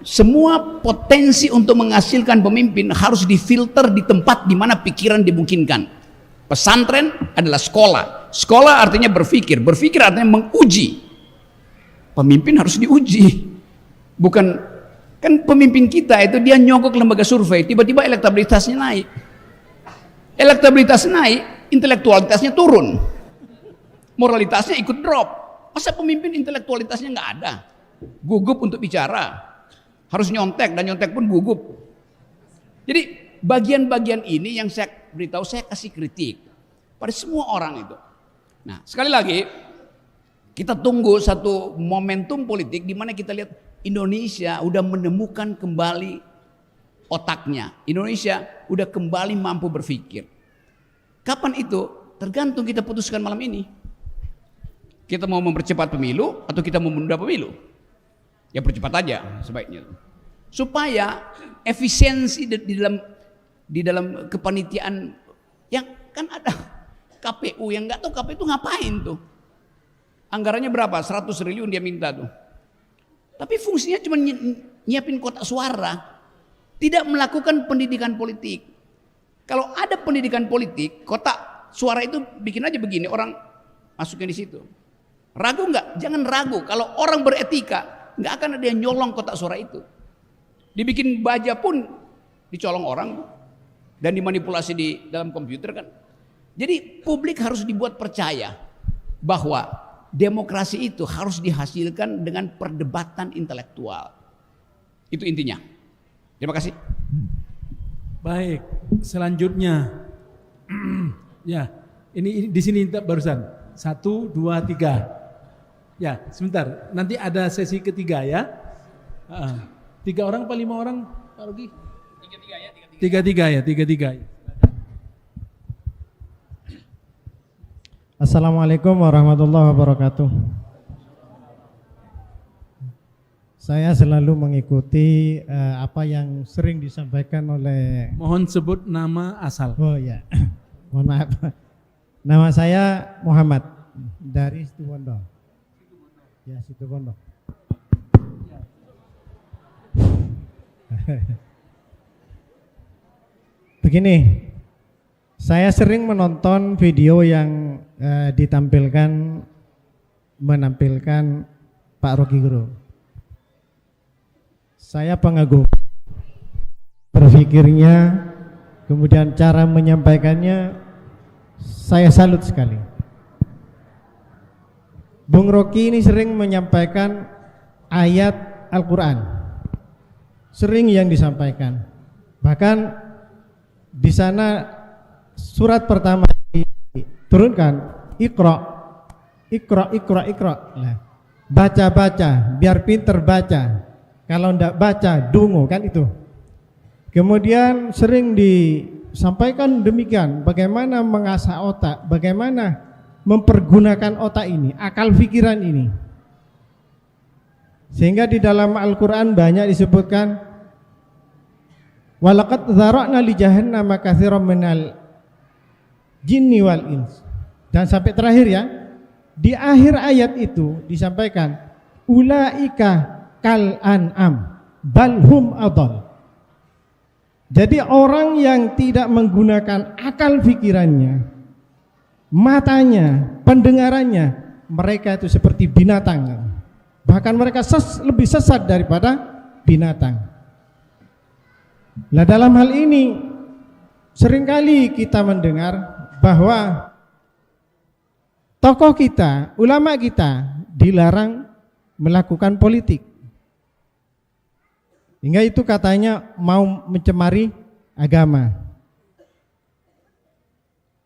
Speaker 1: semua potensi untuk menghasilkan pemimpin harus difilter di tempat di mana pikiran dimungkinkan. Pesantren adalah sekolah. Sekolah artinya berpikir, berpikir artinya menguji. Pemimpin harus diuji. Bukan, kan pemimpin kita itu dia nyogok lembaga survei, tiba-tiba elektabilitasnya naik. Elektabilitas naik, intelektualitasnya turun. Moralitasnya ikut drop. Masa pemimpin intelektualitasnya nggak ada? Gugup untuk bicara. Harus nyontek, dan nyontek pun gugup. Jadi bagian-bagian ini yang saya beritahu, saya kasih kritik pada semua orang itu. Nah, sekali lagi kita tunggu satu momentum politik di mana kita lihat Indonesia udah menemukan kembali otaknya. Indonesia udah kembali mampu berpikir. Kapan itu? Tergantung kita putuskan malam ini. Kita mau mempercepat pemilu atau kita mau menunda pemilu? Ya percepat aja sebaiknya. Supaya efisiensi di dalam kepanitiaan, yang kan ada KPU yang nggak tahu KPU itu ngapain tuh. Anggarannya berapa? 100 triliun dia minta tuh. Tapi fungsinya cuma nyiapin kotak suara. Tidak melakukan pendidikan politik. Kalau ada pendidikan politik, kotak suara itu bikin aja begini, orang masukin di situ. Ragu nggak? Jangan ragu. Kalau orang beretika, nggak akan ada yang nyolong kotak suara itu. Dibikin baja pun dicolong orang dan dimanipulasi di dalam komputer kan. Jadi publik harus dibuat percaya bahwa demokrasi itu harus dihasilkan dengan perdebatan intelektual. Itu intinya. Terima kasih.
Speaker 2: Baik, selanjutnya. Ya, ini di sini barusan 1, 2, 3. Ya, sebentar. Nanti ada sesi ketiga ya. 3 orang apa 5 orang, Pak Rogi? 3-3 ya. 3-3 ya, 3-3.
Speaker 6: Assalamualaikum warahmatullahi wabarakatuh. Saya selalu mengikuti apa yang sering disampaikan oleh.
Speaker 2: Mohon sebut nama asal.
Speaker 6: Oh ya, mohon maaf. Nama saya Muhammad dari Situbondo. Ya, Situbondo. Begini, saya sering menonton video yang menampilkan Pak Rocky Gerung. Saya pengagum berpikirnya, kemudian cara menyampaikannya, saya salut sekali. Bung Rocky ini sering menyampaikan ayat Al-Quran, sering yang disampaikan. Bahkan di sana surat pertama diturunkan, Iqra. Nah, baca, biar pinter baca. Kalau ndak baca, dungu, kan itu. Kemudian sering disampaikan demikian, bagaimana mengasah otak, bagaimana mempergunakan otak ini, akal pikiran ini. Sehingga di dalam Al-Quran banyak disebutkan, walaqad dzara'na li jahannama katsiran minal jinni wal ins. Dan sampai terakhir ya, di akhir ayat itu disampaikan, ulaika kal an'am balhum adall. Jadi orang yang tidak menggunakan akal pikirannya, matanya, pendengarannya, mereka itu seperti binatang. Bahkan mereka lebih sesat daripada binatang. Nah, dalam hal ini seringkali kita mendengar bahwa tokoh kita, ulama kita dilarang melakukan politik. Hingga itu katanya mau mencemari agama.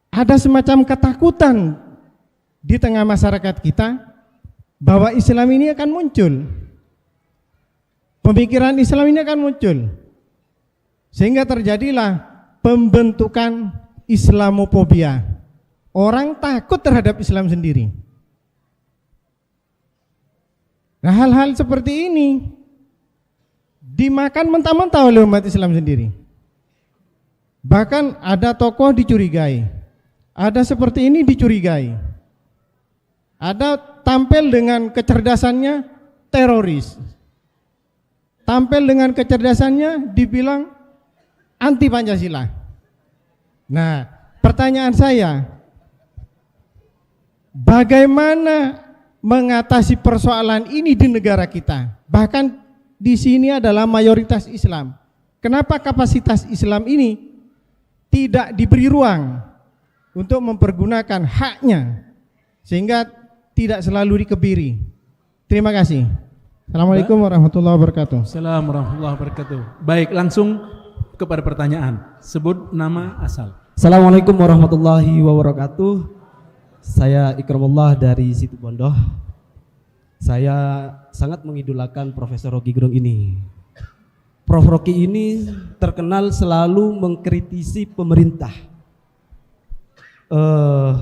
Speaker 6: Ada semacam ketakutan di tengah masyarakat kita bahwa Islam ini akan muncul. Pemikiran Islam ini akan muncul. Sehingga terjadilah pembentukan Islamofobia. Orang takut terhadap Islam sendiri. Nah, hal-hal seperti ini dimakan mentah-mentah oleh umat Islam sendiri. Bahkan ada tokoh dicurigai, ada seperti ini dicurigai, ada tampil dengan kecerdasannya teroris, tampil dengan kecerdasannya dibilang anti Pancasila. Nah, pertanyaan saya, bagaimana mengatasi persoalan ini di negara kita? Bahkan di sini adalah mayoritas Islam. Kenapa kapasitas Islam ini tidak diberi ruang untuk mempergunakan haknya sehingga tidak selalu dikebiri. Terima kasih. Assalamualaikum warahmatullahi wabarakatuh.
Speaker 2: Assalamualaikum warahmatullahi wabarakatuh. Baik, langsung kepada pertanyaan. Sebut nama asal.
Speaker 7: Assalamualaikum warahmatullahi wabarakatuh. Saya Ikramullah dari Situbondo. Saya sangat mengidolakan Profesor Rocky Gerung ini. Prof. Rocky ini terkenal selalu mengkritisi pemerintah.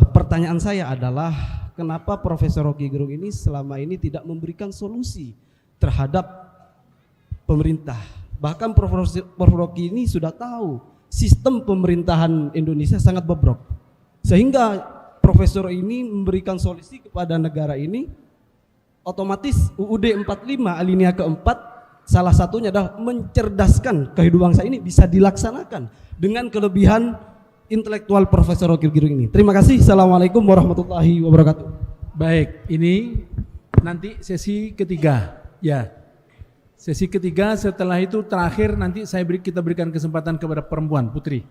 Speaker 7: Pertanyaan saya adalah kenapa Profesor Rocky Gerung ini selama ini tidak memberikan solusi terhadap pemerintah? Bahkan Prof. Rocky ini sudah tahu sistem pemerintahan Indonesia sangat bobrok, sehingga Profesor ini memberikan solusi kepada negara ini. Otomatis UUD 45 alinea keempat salah satunya adalah mencerdaskan kehidupan bangsa ini bisa dilaksanakan dengan kelebihan intelektual Profesor Rocky Gerung ini. Terima kasih. Assalamualaikum warahmatullahi wabarakatuh.
Speaker 2: Baik, ini nanti sesi ketiga. Ya, sesi ketiga. Setelah itu terakhir nanti kita berikan kesempatan kepada perempuan, Putri.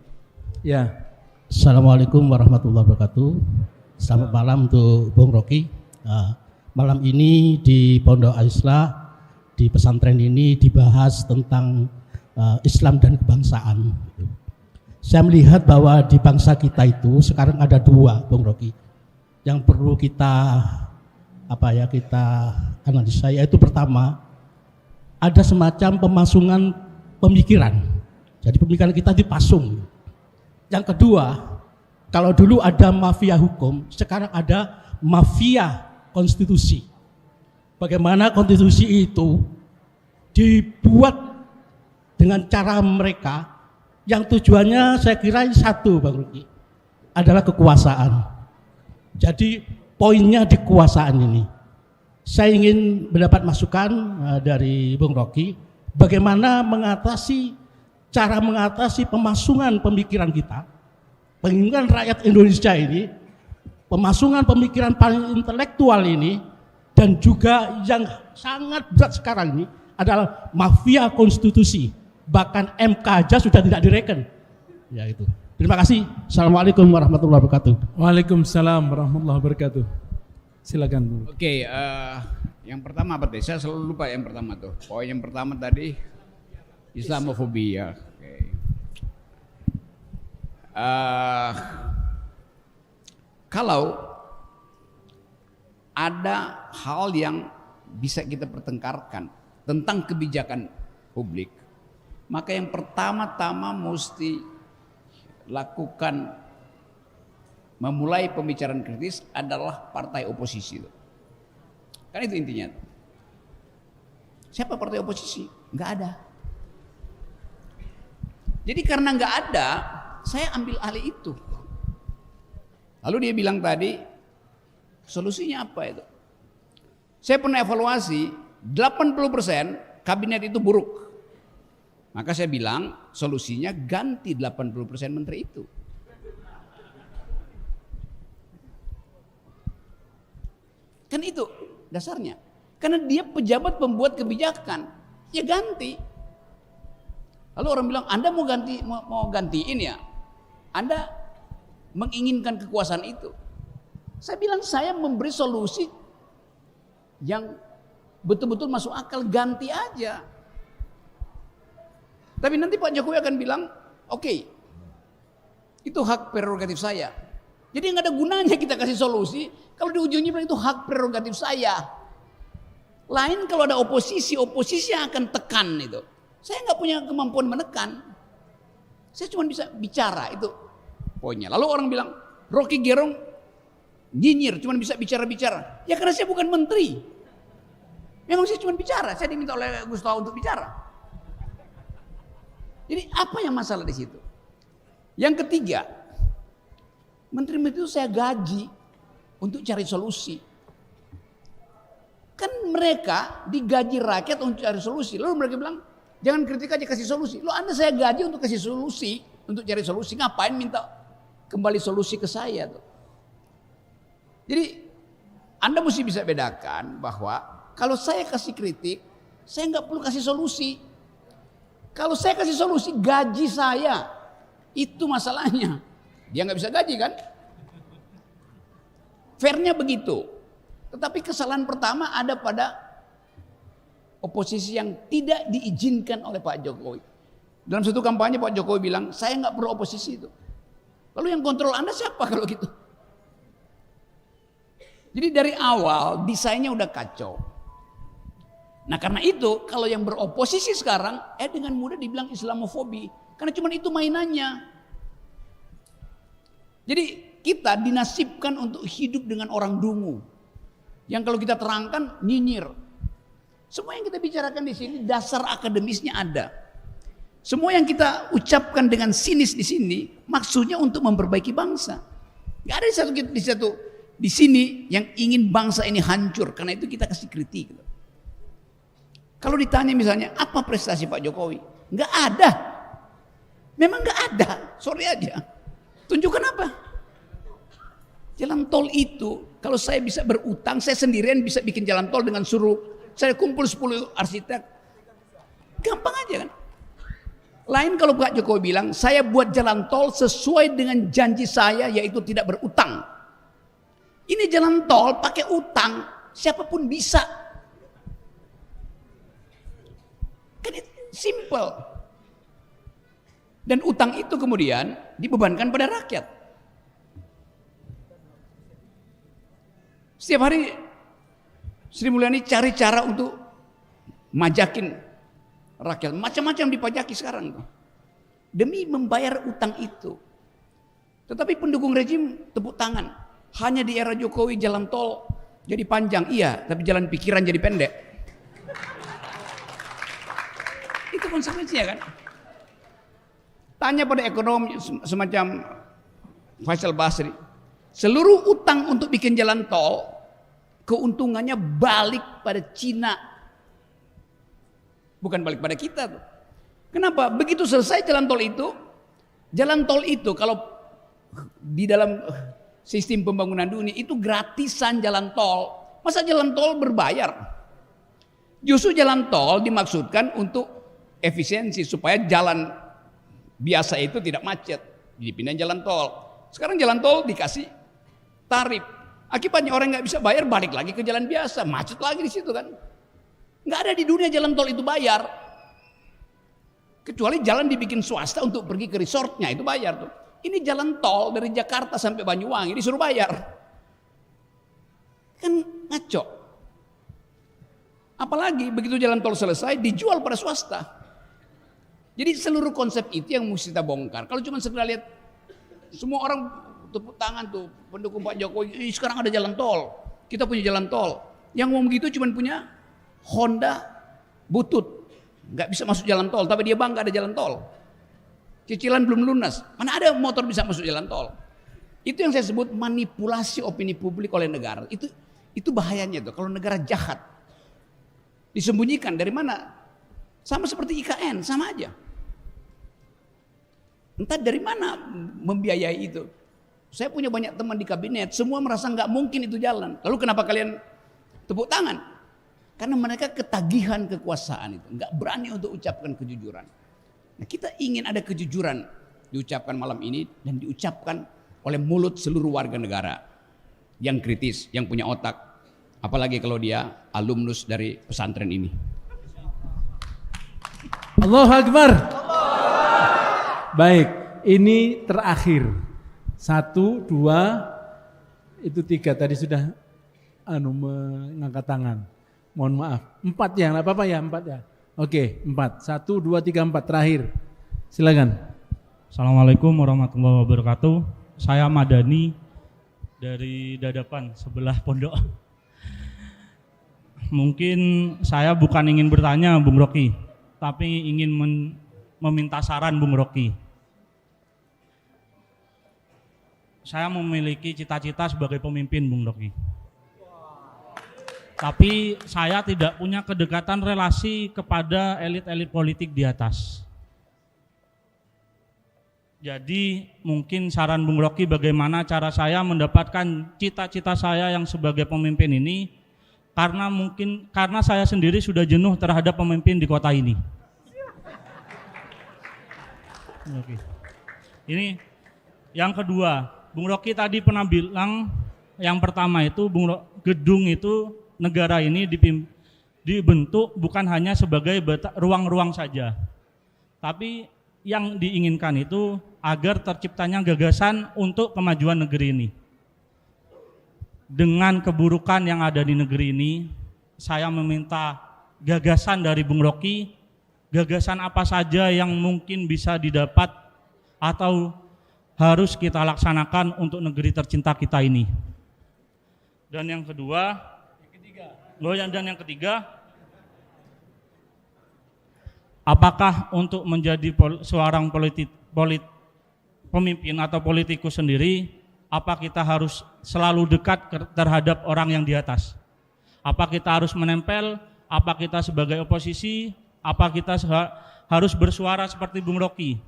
Speaker 2: Ya.
Speaker 8: Assalamualaikum warahmatullahi wabarakatuh. Selamat malam untuk Bung Rocky. Malam ini di Pondok Al-Islah, di pesantren ini dibahas tentang Islam dan kebangsaan. Saya melihat bahwa di bangsa kita itu sekarang ada dua, Bung Rocky, yang perlu kita analisa. Yaitu pertama, ada semacam pemasungan pemikiran. Jadi pemikiran kita dipasung. Yang kedua, kalau dulu ada mafia hukum, sekarang ada mafia konstitusi. Bagaimana konstitusi itu dibuat dengan cara mereka yang tujuannya saya kira satu, Bang Rocky, adalah kekuasaan. Jadi poinnya di kekuasaan ini. Saya ingin mendapat masukan dari Bung Rocky bagaimana cara mengatasi pemasungan pemikiran kita, pemikiran rakyat Indonesia ini, pemasungan pemikiran paling intelektual ini, dan juga yang sangat berat sekarang ini adalah mafia konstitusi. Bahkan MK aja sudah tidak direken. Ya itu. Terima kasih. Assalamualaikum warahmatullahi wabarakatuh.
Speaker 2: Waalaikumsalam warahmatullahi wabarakatuh. Silakan Bu.
Speaker 1: Oke, yang pertama apa tadi? Saya selalu lupa yang pertama tuh. Poin yang pertama tadi Islamofobia. Oke. Kalau ada hal yang bisa kita pertengkarkan tentang kebijakan publik, maka yang pertama-tama mesti lakukan memulai pembicaraan kritis adalah partai oposisi. Kan itu intinya. Siapa partai oposisi? Nggak ada. Jadi karena nggak ada, saya ambil alih itu. Lalu dia bilang tadi, solusinya apa itu? Saya pernah evaluasi, 80% kabinet itu buruk. Maka saya bilang, solusinya ganti 80% menteri itu. Kan itu dasarnya. Karena dia pejabat pembuat kebijakan, ya ganti. Lalu orang bilang, Anda mau gantiin ya? Anda menginginkan kekuasaan itu. Saya bilang saya memberi solusi yang betul-betul masuk akal, ganti aja. Tapi nanti Pak Jokowi akan bilang, oke, itu hak prerogatif saya. Jadi nggak ada gunanya kita kasih solusi kalau di ujungnya bilang itu hak prerogatif saya. Lain kalau ada oposisi yang akan tekan itu. Saya nggak punya kemampuan menekan. Saya cuma bisa bicara, itu poinnya. Lalu orang bilang, Rocky Gerung nyinyir, cuma bisa bicara-bicara. Ya karena saya bukan menteri. Memang saya cuma bicara, saya diminta oleh Gustavo untuk bicara. Jadi apa yang masalah di situ? Yang ketiga, menteri-menteri itu saya gaji untuk cari solusi. Kan mereka digaji rakyat untuk cari solusi. Lalu mereka bilang, jangan kritik aja, kasih solusi. Loh, Anda saya gaji untuk kasih solusi, untuk cari solusi. Ngapain minta kembali solusi ke saya tuh? Jadi Anda mesti bisa bedakan bahwa kalau saya kasih kritik, saya nggak perlu kasih solusi. Kalau saya kasih solusi, gaji saya Itu masalahnya. Dia nggak bisa gaji kan? Fairnya begitu. Tetapi kesalahan pertama ada pada oposisi yang tidak diizinkan oleh Pak Jokowi. Dalam satu kampanye Pak Jokowi bilang, saya nggak perlu oposisi itu. Lalu yang kontrol Anda siapa kalau gitu? Jadi dari awal desainnya udah kacau. Nah karena itu kalau yang beroposisi sekarang dengan mudah dibilang Islamofobi. Karena cuma itu mainannya. Jadi kita dinasibkan untuk hidup dengan orang dungu. Yang kalau kita terangkan nyinyir. Semua yang kita bicarakan di sini dasar akademisnya ada. Semua yang kita ucapkan dengan sinis di sini maksudnya untuk memperbaiki bangsa. Gak ada di sini yang ingin bangsa ini hancur. Karena itu kita kasih kritik. Kalau ditanya misalnya apa prestasi Pak Jokowi? Gak ada. Memang gak ada. Sorry aja. Tunjukkan apa? Jalan tol itu kalau saya bisa berutang, saya sendirian bisa bikin jalan tol dengan suruh saya kumpul 10 arsitek. Gampang aja kan? Lain kalau Pak Jokowi bilang, saya buat jalan tol sesuai dengan janji saya yaitu tidak berutang. Ini jalan tol pakai utang, siapapun bisa. Kan itu simple. Dan utang itu kemudian dibebankan pada rakyat. Setiap hari Sri Mulyani cari cara untuk majakin rakyat. Macam-macam dipajaki sekarang tuh. Demi membayar utang itu. Tetapi pendukung rejim tepuk tangan. Hanya di era Jokowi jalan tol jadi panjang. Iya, tapi jalan pikiran jadi pendek. Itu konsekuensinya kan. Tanya pada ekonom semacam Faisal Basri. Seluruh utang untuk bikin jalan tol keuntungannya balik pada Cina. Bukan balik pada kita tuh. Kenapa? Begitu selesai jalan tol itu kalau di dalam sistem pembangunan dunia itu gratisan jalan tol. Masa jalan tol berbayar? Justru jalan tol dimaksudkan untuk efisiensi supaya jalan biasa itu tidak macet. Dipindahin jalan tol. Sekarang jalan tol dikasih tarif. Akibatnya orang nggak bisa bayar balik lagi ke jalan biasa, macet lagi di situ kan. Nggak ada di dunia jalan tol itu bayar. Kecuali jalan dibikin swasta untuk pergi ke resortnya itu bayar tuh. Ini jalan tol dari Jakarta sampai Banyuwangi disuruh bayar. Kan ngaco. Apalagi begitu jalan tol selesai dijual pada swasta. Jadi seluruh konsep itu yang mesti kita bongkar. Kalau cuma sekedar lihat semua orang tepuk tangan tuh pendukung Pak Jokowi, sekarang ada jalan tol, kita punya jalan tol. Yang ngomong gitu cuma punya Honda butut, nggak bisa masuk jalan tol, tapi dia bangga ada jalan tol. Cicilan belum lunas, mana ada motor bisa masuk jalan tol? Itu yang saya sebut manipulasi opini publik oleh negara. Itu bahayanya tuh kalau negara jahat disembunyikan dari mana? Sama seperti IKN, sama aja. Entah dari mana membiayai itu. Saya punya banyak teman di kabinet, semua merasa nggak mungkin itu jalan. Lalu kenapa kalian tepuk tangan? Karena mereka ketagihan kekuasaan itu, nggak berani untuk ucapkan kejujuran. Nah, kita ingin ada kejujuran diucapkan malam ini dan diucapkan oleh mulut seluruh warga negara yang kritis, yang punya otak. Apalagi kalau dia alumnus dari pesantren ini.
Speaker 2: Allahu Akbar. Baik, ini terakhir. 1, 2, itu 3 tadi sudah mengangkat tangan. Mohon maaf. 4 ya, nggak apa-apa ya 4 ya. Oke, 4. 1, 2, 3, 4 terakhir. Silakan.
Speaker 9: Assalamualaikum warahmatullahi wabarakatuh. Saya Madani dari Dadapan sebelah pondok. Mungkin saya bukan ingin bertanya Bung Rocky, tapi ingin meminta saran Bung Rocky. Saya memiliki cita-cita sebagai pemimpin Bung Rocky. Tapi saya tidak punya kedekatan relasi kepada elit-elit politik di atas. Jadi mungkin saran Bung Rocky bagaimana cara saya mendapatkan cita-cita saya yang sebagai pemimpin ini, karena saya sendiri sudah jenuh terhadap pemimpin di kota ini. Oke. Ini yang kedua, Bung Rocky tadi pernah bilang yang pertama itu gedung itu negara ini dibentuk bukan hanya sebagai ruang-ruang saja. Tapi yang diinginkan itu agar terciptanya gagasan untuk kemajuan negeri ini. Dengan keburukan yang ada di negeri ini, saya meminta gagasan dari Bung Rocky, gagasan apa saja yang mungkin bisa didapat atau harus kita laksanakan untuk negeri tercinta kita ini. Dan yang kedua, dan yang ketiga, apakah untuk menjadi seorang pemimpin atau politikus sendiri, apa kita harus selalu dekat terhadap orang yang di atas? Apa kita harus menempel? Apa kita sebagai oposisi? Apa kita harus bersuara seperti Bung Rocky?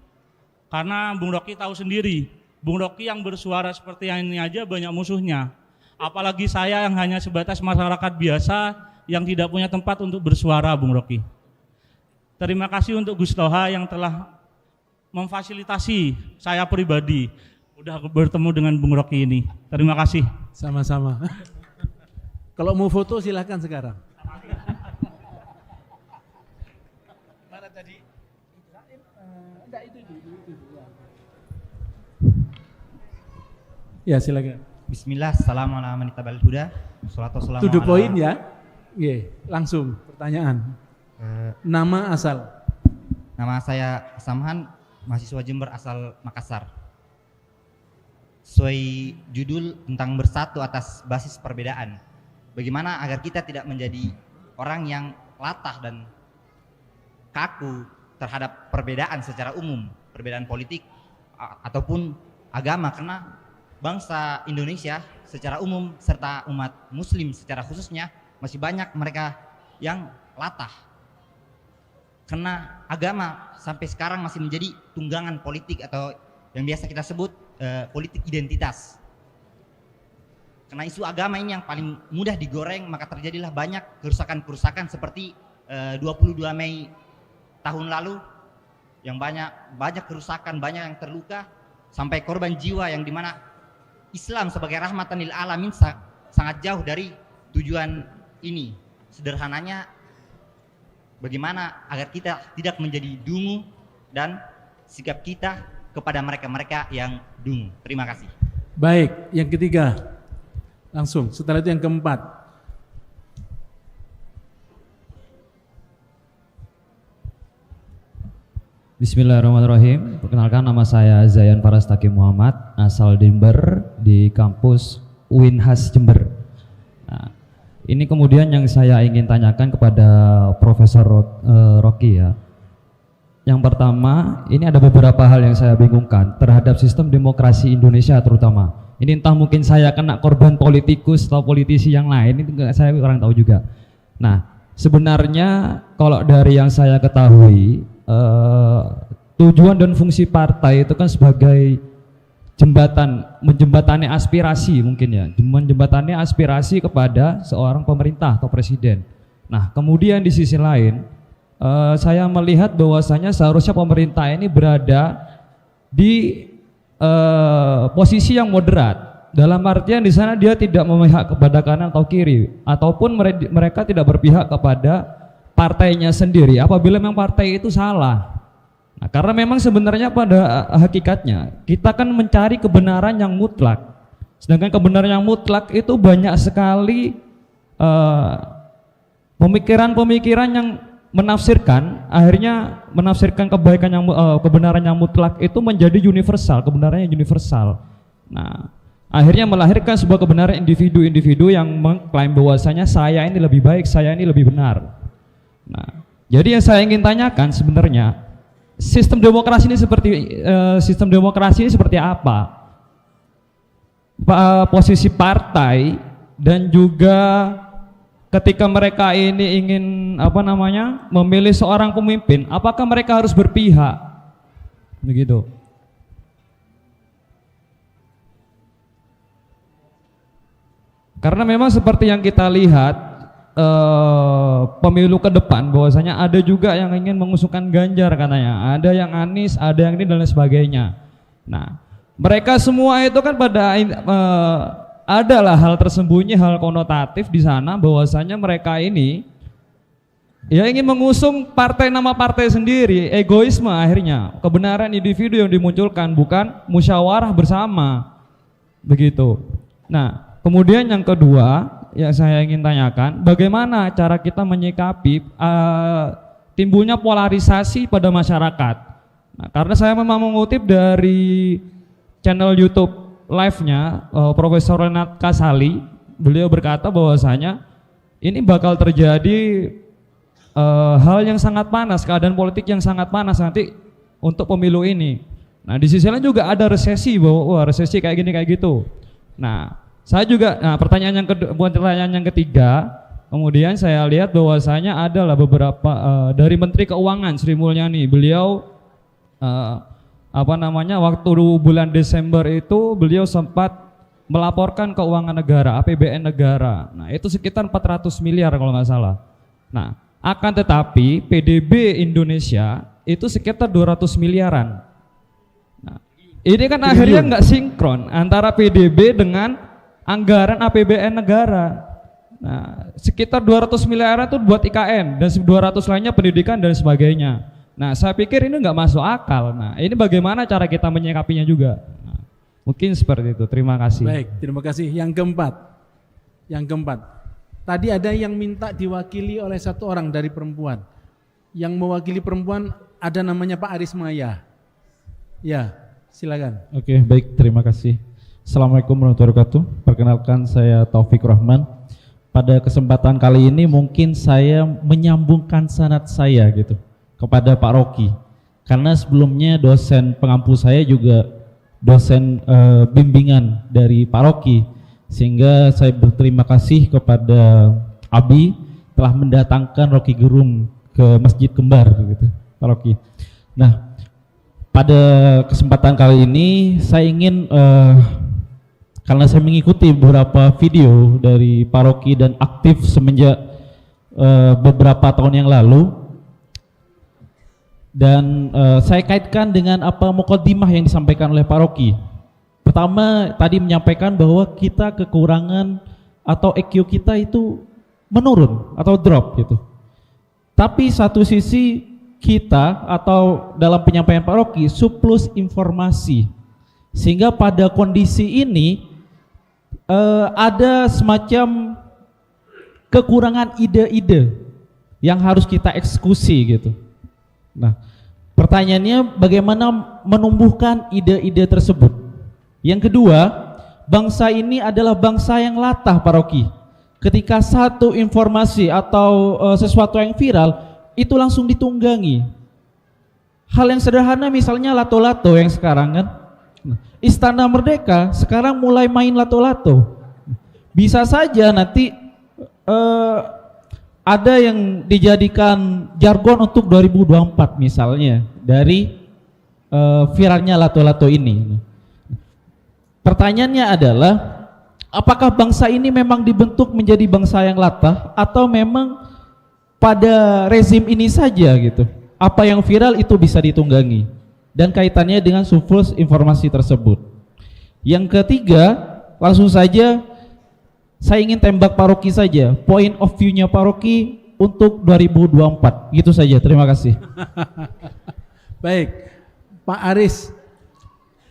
Speaker 9: Karena Bung Rocky tahu sendiri, Bung Rocky yang bersuara seperti yang ini aja banyak musuhnya. Apalagi saya yang hanya sebatas masyarakat biasa yang tidak punya tempat untuk bersuara, Bung Rocky. Terima kasih untuk Gus Toha yang telah memfasilitasi saya pribadi udah bertemu dengan Bung Rocky ini. Terima kasih.
Speaker 2: Sama-sama. Kalau mau foto silahkan sekarang.
Speaker 1: Mana tadi?
Speaker 2: Ya silakan.
Speaker 10: Bismillah, assalamualaikum warahmatullahi wabarakatuh.
Speaker 2: To the point ya. Oke, langsung pertanyaan. Nama asal?
Speaker 10: Nama saya Samhan, mahasiswa Jember asal Makassar. Sesuai judul tentang bersatu atas basis perbedaan. Bagaimana agar kita tidak menjadi orang yang latah dan kaku terhadap perbedaan secara umum, perbedaan politik ataupun agama, karena bangsa Indonesia secara umum serta umat muslim secara khususnya masih banyak mereka yang latah karena agama sampai sekarang masih menjadi tunggangan politik atau yang biasa kita sebut politik identitas. Karena isu agama ini yang paling mudah digoreng, maka terjadilah banyak kerusakan-kerusakan seperti 22 Mei tahun lalu yang banyak kerusakan, banyak yang terluka sampai korban jiwa, yang dimana Islam sebagai rahmatan lil alamin sangat jauh dari tujuan ini. Sederhananya, bagaimana agar kita tidak menjadi dungu dan sikap kita kepada mereka-mereka yang dungu. Terima kasih.
Speaker 2: Baik, yang ketiga. Langsung, setelah itu yang keempat.
Speaker 11: Bismillahirrahmanirrahim. Perkenalkan, nama saya Zayan Farastaki Muhammad, asal Jember di kampus Uinhas Jember. Nah, ini kemudian yang saya ingin tanyakan kepada Profesor Rocky ya. Yang pertama, ini ada beberapa hal yang saya bingungkan terhadap sistem demokrasi Indonesia terutama. Ini entah mungkin saya kena korban politikus atau politisi yang lain, itu saya kurang tahu juga. Nah, sebenarnya kalau dari yang saya ketahui, tujuan dan fungsi partai itu kan sebagai menjembatani aspirasi mungkin ya, menjembatani aspirasi kepada seorang pemerintah atau presiden. Nah, kemudian di sisi lain, saya melihat bahwasanya seharusnya pemerintah ini berada di posisi yang moderat, dalam artian di sana dia tidak memihak kepada kanan atau kiri, ataupun mereka tidak berpihak kepada partainya sendiri apabila memang partai itu salah. Nah, karena memang sebenarnya pada hakikatnya kita kan mencari kebenaran yang mutlak, sedangkan kebenaran yang mutlak itu banyak sekali pemikiran-pemikiran yang akhirnya menafsirkan kebenaran yang mutlak itu menjadi universal, kebenaran yang universal. Nah, akhirnya melahirkan sebuah kebenaran individu-individu yang mengklaim bahwasanya saya ini lebih baik, saya ini lebih benar. Nah, jadi yang saya ingin tanyakan sebenarnya sistem demokrasi ini seperti apa? Posisi partai dan juga ketika mereka ini ingin memilih seorang pemimpin, apakah mereka harus berpihak? Begitu. Karena memang seperti yang kita lihat pemilu ke depan, bahwasanya ada juga yang ingin mengusungkan Ganjar katanya, ada yang Anies, ada yang ini dan lain sebagainya. Nah, mereka semua itu kan pada adalah hal tersembunyi, hal konotatif di sana bahwasanya mereka ini ya ingin mengusung partai, nama partai sendiri, egoisme akhirnya. Kebenaran individu yang dimunculkan bukan musyawarah bersama. Begitu. Nah, kemudian yang kedua yang saya ingin tanyakan, bagaimana cara kita menyikapi timbulnya polarisasi pada masyarakat. Nah, karena saya memang mengutip dari channel YouTube live-nya Profesor Renat Kasali, beliau berkata bahwasanya ini bakal terjadi hal yang sangat panas, keadaan politik yang sangat panas nanti untuk pemilu ini. Nah, di sisi lain juga ada resesi, bahwa wah resesi kayak gini kayak gitu. Nah, saya juga pertanyaan yang ketiga, kemudian saya lihat bahwasanya adalah beberapa dari Menteri Keuangan Sri Mulyani, beliau waktu bulan Desember itu beliau sempat melaporkan keuangan negara, APBN negara. Nah, itu sekitar 400 miliar kalau nggak salah. Nah, akan tetapi PDB Indonesia itu sekitar 200 miliaran. Nah, ini kan akhirnya nggak sinkron antara PDB dengan anggaran APBN negara. Nah, sekitar 200 miliaran itu buat IKN dan 200 lainnya pendidikan dan sebagainya. Nah, saya pikir ini nggak masuk akal. Nah, ini bagaimana cara kita menyikapinya juga? Nah, mungkin seperti itu. Terima kasih.
Speaker 2: Baik, terima kasih. Yang keempat, tadi ada yang minta diwakili oleh satu orang dari perempuan. Yang mewakili perempuan ada namanya Pak Aris Maya. Ya, silakan.
Speaker 12: Oke, baik, terima kasih. Assalamualaikum warahmatullahi wabarakatuh. Perkenalkan, saya Taufik Rahman. Pada kesempatan kali ini mungkin saya menyambungkan sanad saya gitu kepada Pak Rocky, karena sebelumnya dosen pengampu saya juga dosen bimbingan dari Pak Rocky, sehingga saya berterima kasih kepada Abi telah mendatangkan Rocky Gerung ke Masjid Kembar gitu, Pak Rocky. Nah, pada kesempatan kali ini saya ingin karena saya mengikuti beberapa video dari Pak Rocky dan aktif semenjak beberapa tahun yang lalu, dan saya kaitkan dengan apa mukadimah yang disampaikan oleh Pak Rocky. Pertama, tadi menyampaikan bahwa kita kekurangan atau EQ kita itu menurun atau drop gitu. Tapi satu sisi kita atau dalam penyampaian Pak Rocky surplus informasi, sehingga pada kondisi ini ada semacam kekurangan ide-ide yang harus kita eksekusi gitu. Nah, pertanyaannya bagaimana menumbuhkan ide-ide tersebut? Yang kedua, bangsa ini adalah bangsa yang latah, Pak Rocky. Ketika satu informasi atau sesuatu yang viral itu langsung ditunggangi. Hal yang sederhana misalnya lato-lato yang sekarang kan, Istana Merdeka sekarang mulai main lato-lato. Bisa saja nanti ada yang dijadikan jargon untuk 2024 misalnya dari viralnya lato-lato ini. Pertanyaannya adalah, apakah bangsa ini memang dibentuk menjadi bangsa yang latah atau memang pada rezim ini saja gitu? Apa yang viral itu bisa ditunggangi dan kaitannya dengan surplus informasi tersebut. Yang ketiga, langsung saja saya ingin tembak Pak Rocky saja, point of view-nya Pak Rocky untuk 2024. Gitu saja, terima kasih.
Speaker 2: Baik, Pak Aris.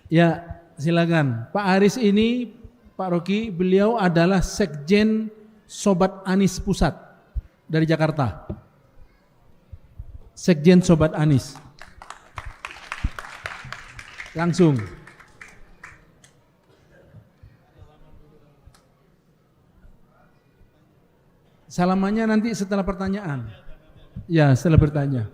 Speaker 2: Ya, silakan. Pak Aris ini, Pak Rocky, beliau adalah Sekjen Sobat Anis Pusat dari Jakarta. Sekjen Sobat Anis. Langsung. Salamannya nanti setelah pertanyaan. Ya, setelah bertanya.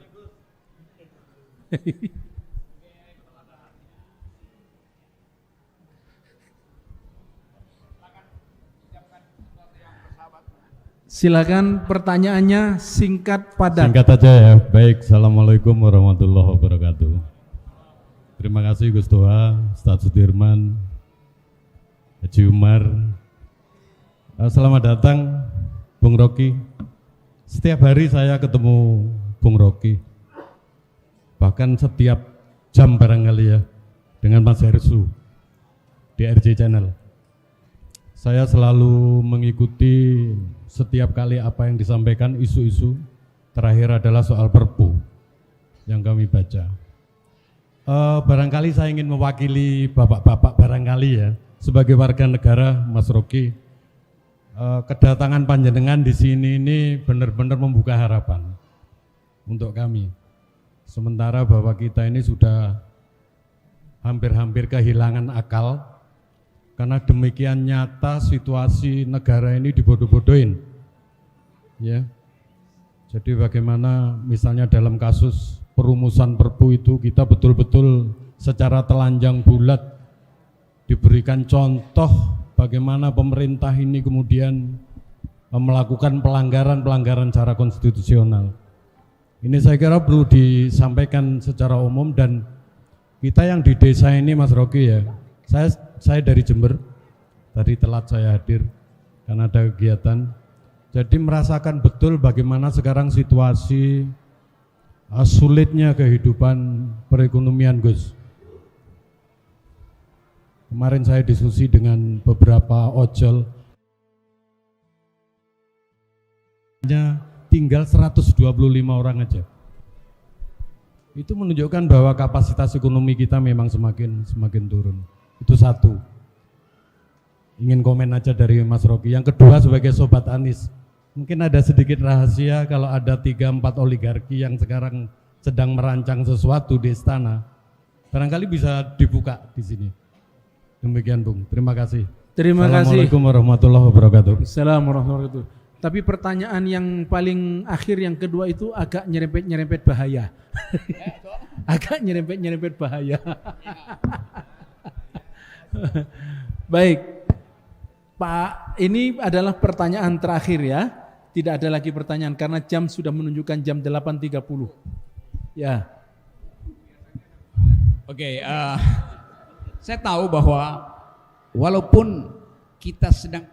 Speaker 2: Silakan pertanyaannya singkat padat.
Speaker 13: Singkat aja ya. Baik, Assalamualaikum warahmatullahi wabarakatuh. Terima kasih Gus Toha, Ustadz Sudirman, Haji Umar. Selamat datang Bung Rocky. Setiap hari saya ketemu Bung Rocky, bahkan setiap jam barangkali ya. dengan Mas Hersu di RJ Channel. Saya selalu mengikuti setiap kali apa yang disampaikan, isu-isu. Terakhir adalah soal Perpu yang kami baca. Barangkali saya ingin mewakili bapak-bapak barangkali ya, sebagai warga negara, Mas Rocky. Kedatangan panjenengan di sini ini benar-benar membuka harapan untuk kami. Sementara bahwa kita ini sudah hampir-hampir kehilangan akal karena demikian nyata situasi negara ini dibodoh-bodohin. Ya. Jadi bagaimana misalnya dalam kasus perumusan Perpu itu kita betul-betul secara telanjang bulat diberikan contoh bagaimana pemerintah ini kemudian melakukan pelanggaran-pelanggaran secara konstitusional. Ini saya kira perlu disampaikan secara umum, dan kita yang di desa ini Mas Rocky ya, saya dari Jember, tadi telat saya hadir karena ada kegiatan, jadi merasakan betul bagaimana sekarang situasi sulitnya kehidupan perekonomian Gus. Kemarin saya diskusi dengan beberapa ojol, tinggal 125 orang aja. Itu menunjukkan bahwa kapasitas ekonomi kita memang semakin turun. Itu satu. Ingin komen aja dari Mas Rocky. Yang kedua, sebagai sobat Anies, mungkin ada sedikit rahasia kalau ada 3-4 oligarki yang sekarang sedang merancang sesuatu di istana. Barangkali bisa dibuka di sini. Demikian Bung, terima kasih.
Speaker 2: Terima kasih.
Speaker 13: Assalamualaikum warahmatullahi wabarakatuh.
Speaker 2: Assalamualaikum warahmatullahi wabarakatuh. Tapi pertanyaan yang paling akhir yang kedua itu agak nyerempet bahaya. Agak nyerempet bahaya. Baik, Pak, ini adalah pertanyaan terakhir ya. Tidak ada lagi pertanyaan karena jam sudah menunjukkan jam 8.30. Ya.
Speaker 1: Oke, saya tahu bahwa walaupun kita sedang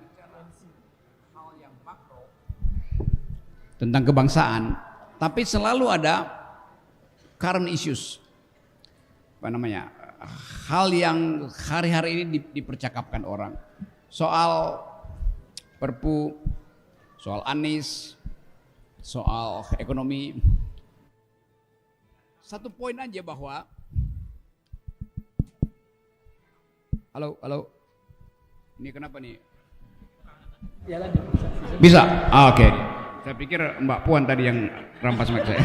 Speaker 1: tentang kebangsaan, tapi selalu ada current issues, hal yang hari-hari ini dipercakapkan orang, soal Perpu, soal Anies, soal ekonomi. Satu poin aja bahwa, halo, ini kenapa nih? Bisa? Oke. Saya pikir Mbak Puan tadi yang rampas mic saya.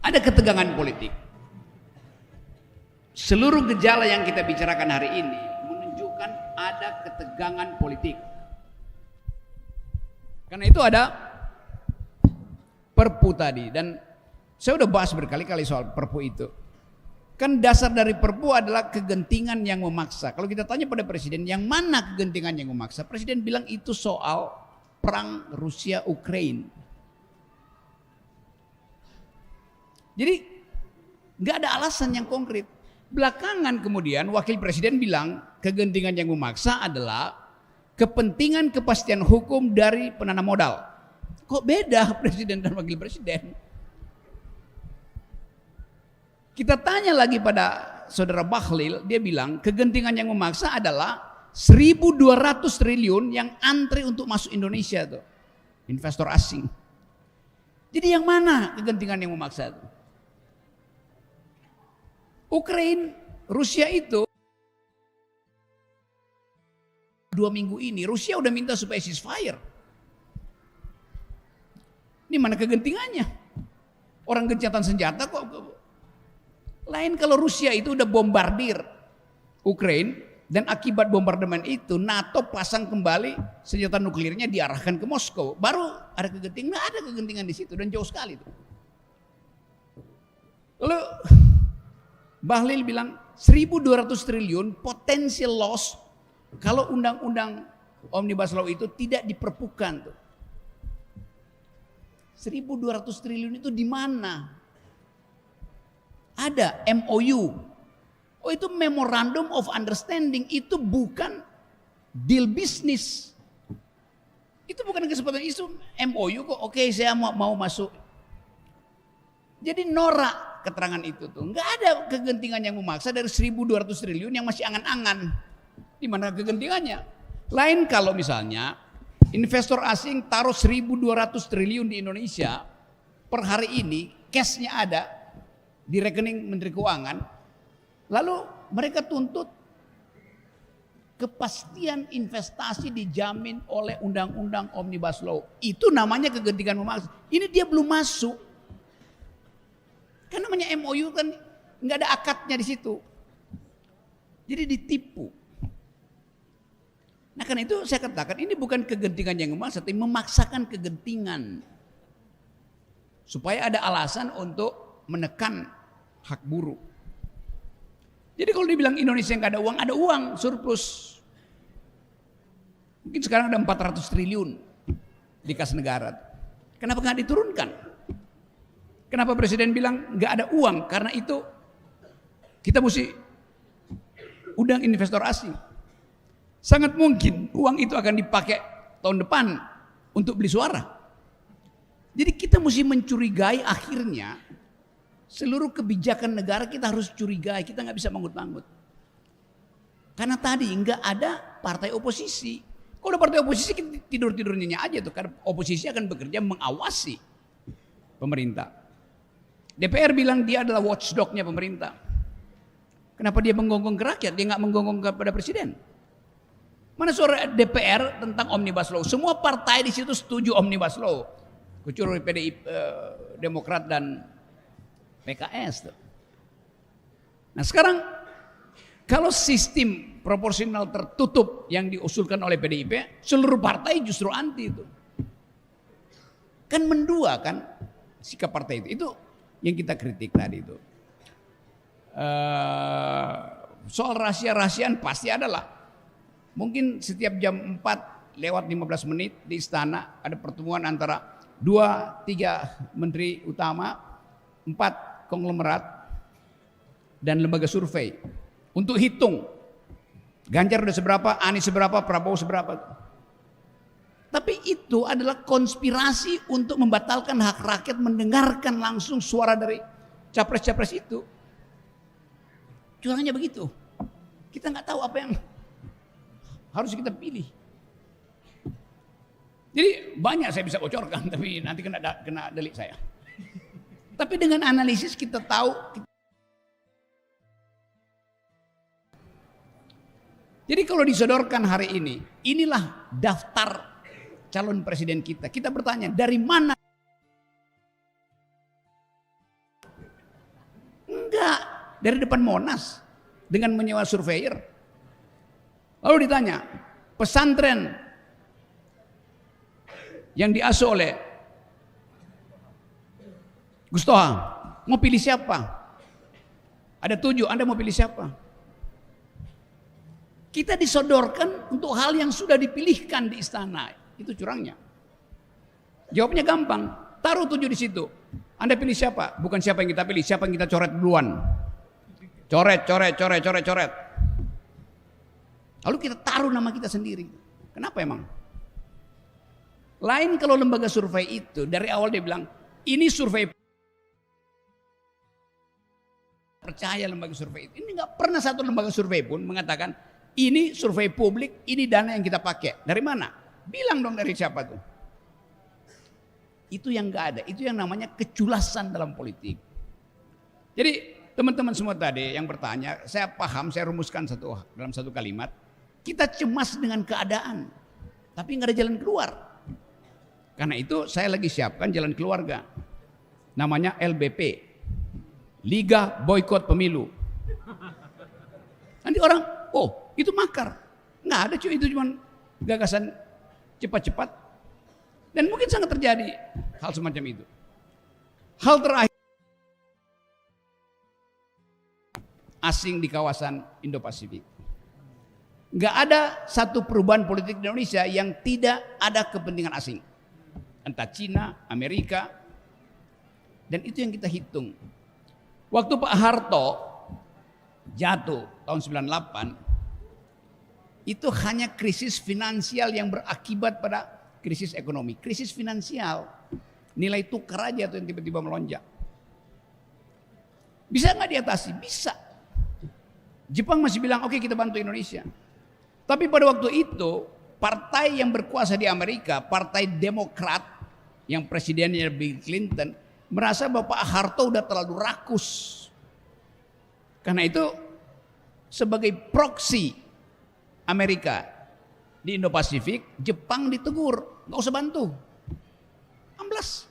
Speaker 1: Ada ketegangan politik. Seluruh gejala yang kita bicarakan hari ini menunjukkan ada ketegangan politik. Karena itu ada Perpu tadi, dan saya udah bahas berkali-kali soal Perpu itu. Kan dasar dari Perpu adalah kegentingan yang memaksa. Kalau kita tanya pada Presiden, yang mana kegentingan yang memaksa? Presiden bilang itu soal perang Rusia-Ukraine. Jadi nggak ada alasan yang konkret. Belakangan kemudian Wakil Presiden bilang kegentingan yang memaksa adalah kepentingan kepastian hukum dari penanam modal. Kok beda Presiden dan Wakil Presiden? Kita tanya lagi pada Saudara Bahlil, dia bilang kegentingan yang memaksa adalah 1.200 triliun yang antri untuk masuk Indonesia tuh, investor asing. Jadi yang mana kegentingan yang memaksa tuh? Ukraine, Rusia itu 2 minggu ini Rusia udah minta supaya ceasefire. Ini mana kegentingannya? Orang gencatan senjata kok. Lain kalau Rusia itu udah bombardir Ukraine, dan akibat bombardemen itu NATO pasang kembali senjata nuklirnya diarahkan ke Moskow. Baru ada kegentingan, nggak ada kegentingan di situ, dan jauh sekali itu. Lalu Bahlil bilang 1.200 triliun potential loss kalau undang-undang Omnibus Law itu tidak diperpukan tuh. 1.200 triliun itu di mana? Ada MOU. Oh, itu Memorandum of Understanding, itu bukan deal bisnis. Itu bukan kesempatan, itu MOU kok. Oke, saya mau masuk. Jadi norak keterangan itu tuh. Nggak ada kegentingan yang memaksa dari 1.200 triliun yang masih angan-angan. Di mana kegentingannya? Lain kalau misalnya investor asing taruh 1.200 triliun di Indonesia per hari ini, cashnya ada di rekening Menteri Keuangan, lalu mereka tuntut kepastian investasi dijamin oleh undang-undang Omnibus Law. Itu namanya kegentingan memaksa. Ini dia belum masuk. Kan namanya MOU kan nggak ada akadnya di situ. Jadi ditipu. Nah karena itu saya katakan ini bukan kegentingan yang memaksa, tapi memaksakan kegentingan. Supaya ada alasan untuk menekan hak buruh. Jadi kalau dibilang Indonesia nggak ada uang surplus. Mungkin sekarang ada 400 triliun di kas negara. Kenapa nggak diturunkan? Kenapa Presiden bilang nggak ada uang? Karena itu kita mesti undang investor asing. Sangat mungkin uang itu akan dipakai tahun depan untuk beli suara. Jadi kita mesti mencurigai akhirnya seluruh kebijakan negara kita harus curigai. Kita nggak bisa manggut-manggut. Karena tadi nggak ada partai oposisi. Kalau ada partai oposisi tidur-tidurnya aja tuh. Karena oposisi akan bekerja mengawasi pemerintah. DPR bilang dia adalah watchdog-nya pemerintah. Kenapa dia menggonggong ke rakyat? Dia nggak menggonggong kepada presiden. Mana suara DPR tentang Omnibus Law? Semua partai di situ setuju Omnibus Law. Kecuali PDIP, Demokrat dan PKS. Nah sekarang kalau sistem proporsional tertutup yang diusulkan oleh PDIP, seluruh partai justru anti itu. Kan mendua kan sikap partai itu. Itu yang kita kritik tadi itu. Soal rahasia-rahasiaan pasti adalah. Mungkin setiap jam 4 lewat 15 menit di istana ada pertemuan antara 2-3 menteri utama, 4 konglomerat dan lembaga survei untuk hitung Ganjar udah seberapa, Anies seberapa, Prabowo seberapa. Tapi itu adalah konspirasi untuk membatalkan hak rakyat mendengarkan langsung suara dari capres-capres itu. Curangnya begitu. Kita nggak tahu apa yang harus kita pilih. Jadi banyak saya bisa bocorkan, tapi nanti kena delik saya. Tapi dengan analisis kita tahu. Jadi kalau disodorkan hari ini, inilah daftar calon presiden kita. Kita bertanya, dari mana? Enggak, dari depan Monas dengan menyewa surveyor. Lalu ditanya, pesantren yang diasuh oleh Gus Toha, mau pilih siapa? Ada 7, Anda mau pilih siapa? Kita disodorkan untuk hal yang sudah dipilihkan di istana. Itu curangnya. Jawabnya gampang. Taruh 7 di situ. Anda pilih siapa? Bukan siapa yang kita pilih, siapa yang kita coret duluan. Coret. Lalu kita taruh nama kita sendiri. Kenapa emang? Lain kalau lembaga survei itu dari awal dia bilang ini survei. Percaya lembaga survei itu. Ini nggak pernah satu lembaga survei pun mengatakan ini survei publik, ini dana yang kita pakai. Dari mana? Bilang dong dari siapa tuh? Itu yang nggak ada. Itu yang namanya keculasan dalam politik. Jadi teman-teman semua tadi yang bertanya, saya paham, saya rumuskan dalam satu kalimat. Kita cemas dengan keadaan, tapi nggak ada jalan keluar. Karena itu saya lagi siapkan jalan keluarga. Namanya LBP, Liga Boykot Pemilu. Nanti orang, oh itu makar. Nggak ada cuy, itu cuma gagasan cepat-cepat. Dan mungkin sangat terjadi hal semacam itu. Hal terakhir, asing di kawasan Indo-Pasifik. Nggak ada satu perubahan politik di Indonesia yang tidak ada kepentingan asing. Entah Cina, Amerika. Dan itu yang kita hitung. Waktu Pak Harto jatuh tahun 98, itu hanya krisis finansial yang berakibat pada krisis ekonomi. Krisis finansial, nilai tukar aja tuh yang tiba-tiba melonjak. Bisa nggak diatasi? Bisa. Jepang masih bilang oke, kita bantu Indonesia. Tapi pada waktu itu partai yang berkuasa di Amerika, Partai Demokrat yang presidennya Bill Clinton, merasa bahwa Pak Harto udah terlalu rakus. Karena itu sebagai proksi Amerika di Indo-Pasifik, Jepang ditegur, nggak usah bantu. Amblas.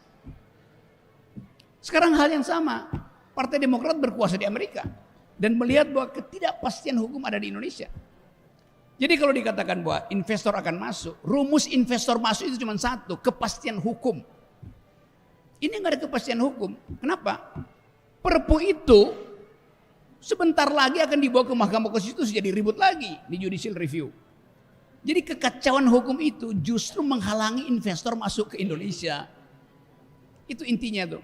Speaker 1: Sekarang hal yang sama, Partai Demokrat berkuasa di Amerika dan melihat bahwa ketidakpastian hukum ada di Indonesia. Jadi kalau dikatakan bahwa investor akan masuk, rumus investor masuk itu cuma satu, kepastian hukum. Ini nggak ada kepastian hukum. Kenapa? Perpu itu sebentar lagi akan dibawa ke Mahkamah Konstitusi, jadi ribut lagi di judicial review. Jadi kekacauan hukum itu justru menghalangi investor masuk ke Indonesia. Itu intinya tuh.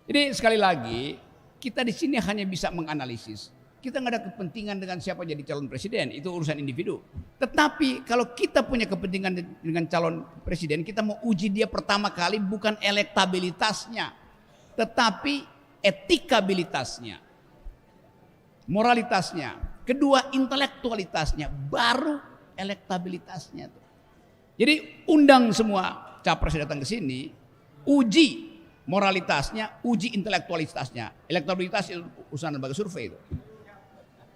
Speaker 1: Jadi sekali lagi, kita di sini hanya bisa menganalisis. Kita nggak ada kepentingan dengan siapa jadi calon presiden, itu urusan individu. Tetapi kalau kita punya kepentingan dengan calon presiden, kita mau uji dia pertama kali bukan elektabilitasnya, tetapi etikabilitasnya, moralitasnya, kedua intelektualitasnya, baru elektabilitasnya. Jadi undang semua capres datang ke sini, uji moralitasnya, uji intelektualitasnya. Elektabilitas itu urusan lembaga survei itu.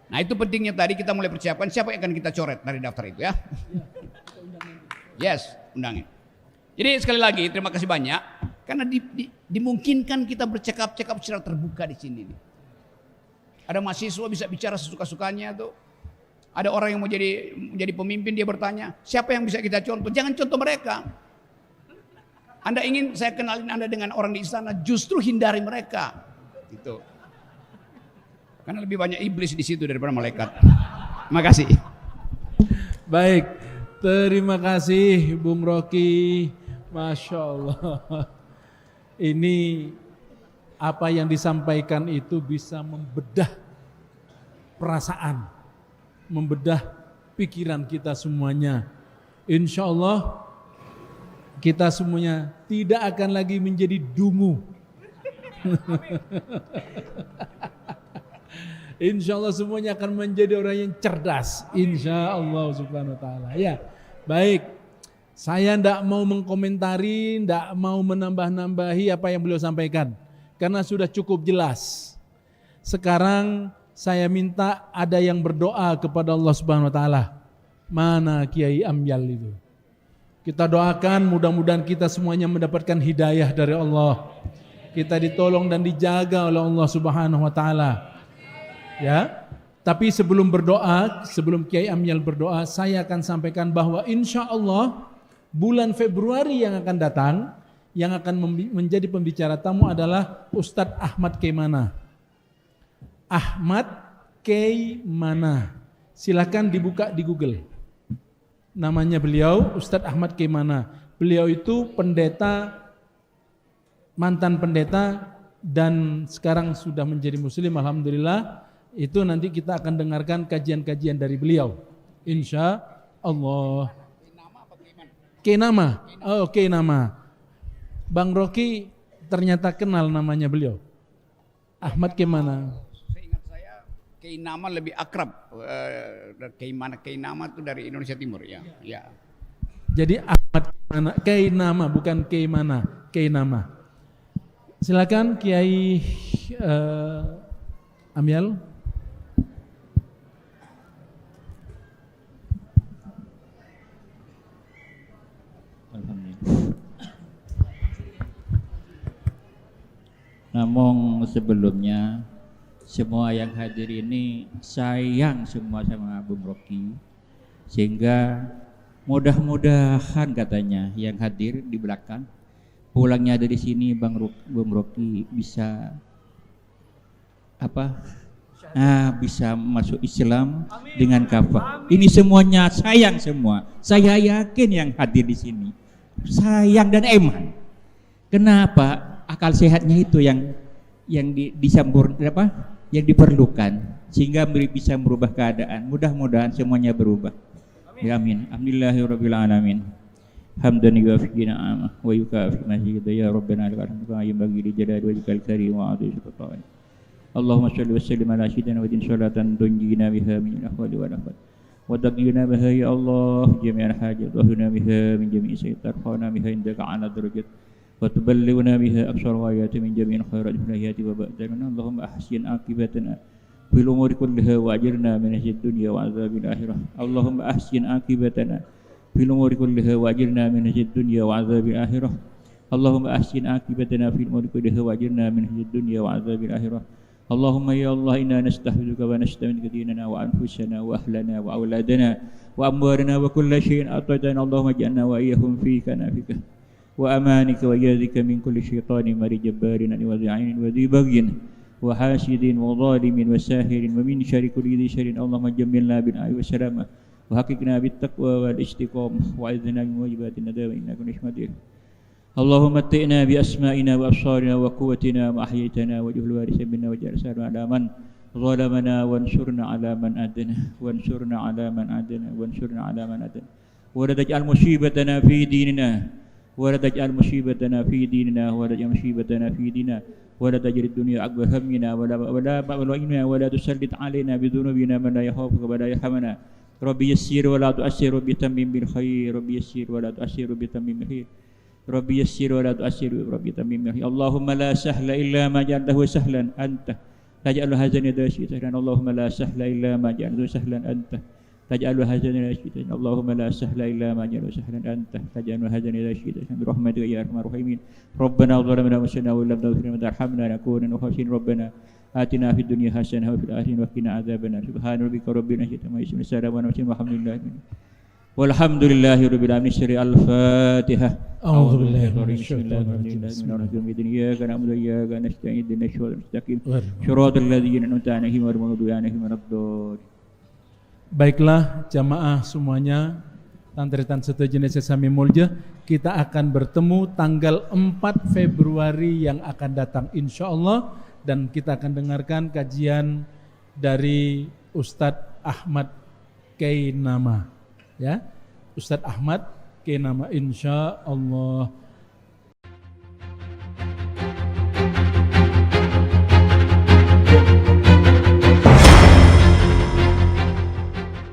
Speaker 1: Nah itu pentingnya tadi kita mulai persiapkan siapa yang akan kita coret dari daftar itu ya. Yes, undangin. Jadi sekali lagi terima kasih banyak karena dimungkinkan kita bercakap-cakap secara terbuka di sini. Ada mahasiswa bisa bicara sesuka-sukanya tuh. Ada orang yang mau jadi pemimpin, dia bertanya, siapa yang bisa kita contoh? Jangan contoh mereka. Anda ingin saya kenalin Anda dengan orang di istana, justru hindari mereka. Gitu. Karena lebih banyak iblis di situ daripada malaikat. Terima kasih.
Speaker 2: Baik, terima kasih Bung Rocky. Masya Allah. Ini apa yang disampaikan itu bisa membedah perasaan, membedah pikiran kita semuanya. Insya Allah kita semuanya tidak akan lagi menjadi dungu. Insya Allah semuanya akan menjadi orang yang cerdas. Insya Allah subhanahu wa ta'ala. Ya, baik. Saya tidak mau mengkomentari, tidak mau menambah-nambahi apa yang beliau sampaikan. Karena sudah cukup jelas. Sekarang saya minta ada yang berdoa kepada Allah subhanahu wa ta'ala. Mana Kiai Amyal itu? Kita doakan mudah-mudahan kita semuanya mendapatkan hidayah dari Allah. Kita ditolong dan dijaga oleh Allah subhanahu wa ta'ala. Ya, tapi sebelum berdoa, sebelum Kiai Amyal berdoa, saya akan sampaikan bahwa insya Allah bulan Februari yang akan datang, yang akan menjadi pembicara tamu adalah Ustadz Ahmad Kaimana. Ahmad Kaimana, silakan dibuka di Google. Namanya beliau Ustadz Ahmad Kaimana. Beliau itu pendeta, mantan pendeta dan sekarang sudah menjadi muslim, alhamdulillah. Itu nanti kita akan dengarkan kajian-kajian dari beliau, insya Allah. Kainama, oh Kainama. Bang Rocky ternyata kenal namanya beliau, Ahmad Kaimana.
Speaker 1: Seingat saya Kainama lebih akrab. Kainama itu dari Indonesia Timur ya. Ya.
Speaker 2: Jadi Ahmad Kainama bukan Kaimana, Kainama. Silakan Kiai Amyal.
Speaker 14: Namun sebelumnya semua yang hadir ini sayang semua sama Bung Rocky, sehingga mudah-mudahan katanya yang hadir di belakang pulangnya dari sini Bung Rocky bisa bisa masuk Islam dengan kafah. Ini semuanya sayang semua. Saya yakin yang hadir di sini sayang dan eman. Kenapa? Akal sehatnya itu yang yang diperlukan sehingga bisa merubah keadaan. Mudah-mudahan semuanya berubah. Amin. Alhamdulillahirabbil alamin. Hamdan yuwafiqu ni'amah wa yukafi mazidah ya rabbana lakal hamdu kama yanbaghi li jalali wajhikal karim wa 'azimi sultanik. اللهم صل وسلم على سيدنا ودين صلاة تنجينا بها من الأحوال والأحوال وتقضينا بها يا الله جميع الحاجات وهنا بها من جميع سيئات ترفعنا بها عندك على درجات وتبلغنا بها أقصى الغايات من جميع الخيرات في الحياة وبعدنا اللهم أحسن عاقبتنا في الأمور كلها وأجرنا من خزي الدنيا وعذاب الآخرة اللهم أحسن عاقبتنا في الأمور كلها وأجرنا من خزي الدنيا وعذاب الآخرة اللهم أحسن عاقبتنا في الأمور كلها وأجرنا من خزي الدنيا وعذاب الآخرة اللهم يا الله إنا نستحفظك ونستمدك ديننا وأنفسنا وأهلنا وأولادنا وأموالنا وكل شيء أعطيتنا اللهم اجعلنا وإياهم في كنافك وأمانك وإياذك من كل شيطان مريد جبار وذي عين وذي بغي وحاسد وظالم وساهر ومن شر كل ذي شر اللهم جملنا بالعافية والسلامة وحققنا بالتقوى والاستقامة وأعذنا من واجبات الندامة إنك نشمدير اللهم متئنا بأسمائنا وأبصارنا وقوتنا وأحييتنا واجعل الوارث منا واجعل ثارنا على من ظلمنا وانصرنا على من عادنا وانصرنا على من عادنا وانصرنا على من عادنا ولا تجعل مصيبتنا في ديننا ولا تجعل مصيبتنا في ديننا ولا تجعل مصيبتنا في ديننا ولا تجعل الدنيا أكبر همنا ولا مبلغنا ولا تسلط علينا بذنوبنا من لا يخافك ولا يرحمنا ربي يسير ولا تؤثر ربي تمم بالخير ربي يسير ولا تؤثر ربي تمم بالخير ربي يسير ولا تؤثر ربي تمم بالخير اللهم لا سهل إلا ما جعلته سهلا أنت تجعل هذا سهلا اللهم لا سهل إلا ما جعلته سهلا أنت تجعل هذا سهلا اللهم لا سهل إلا ما جعلته سهلا أنت تجعل هذا سهلا برحمتك يا أرحم الراحمين ربنا ظلمنا أنفسنا وإن لم تغفر لنا وترحمنا لنكون من الخاسرين ربنا آتنا في الدنيا حسنة وفي الآخرة وقنا عذاب النار سبحان ربك رب العزة عما يصفون السلام على المرسلين والحمد لله والحمد لله رب العالمين سر الفاتحة
Speaker 2: أعوذ بالله من
Speaker 14: بسم الله
Speaker 2: الشيطان الرجيم
Speaker 14: إياك نعبد وإياك نستعين اهدنا الصراط المستقيم صراط الذين أنعمت عليهم غير المغضوب عليهم ولا الضالين.
Speaker 2: Baiklah jamaah semuanya, Tantritan Setujenis Sesami Mulja, kita akan bertemu tanggal 4 Februari yang akan datang insya Allah, dan kita akan dengarkan kajian dari Ustadz Ahmad Kainama, ya, Ustadz Ahmad Kainama insya Allah.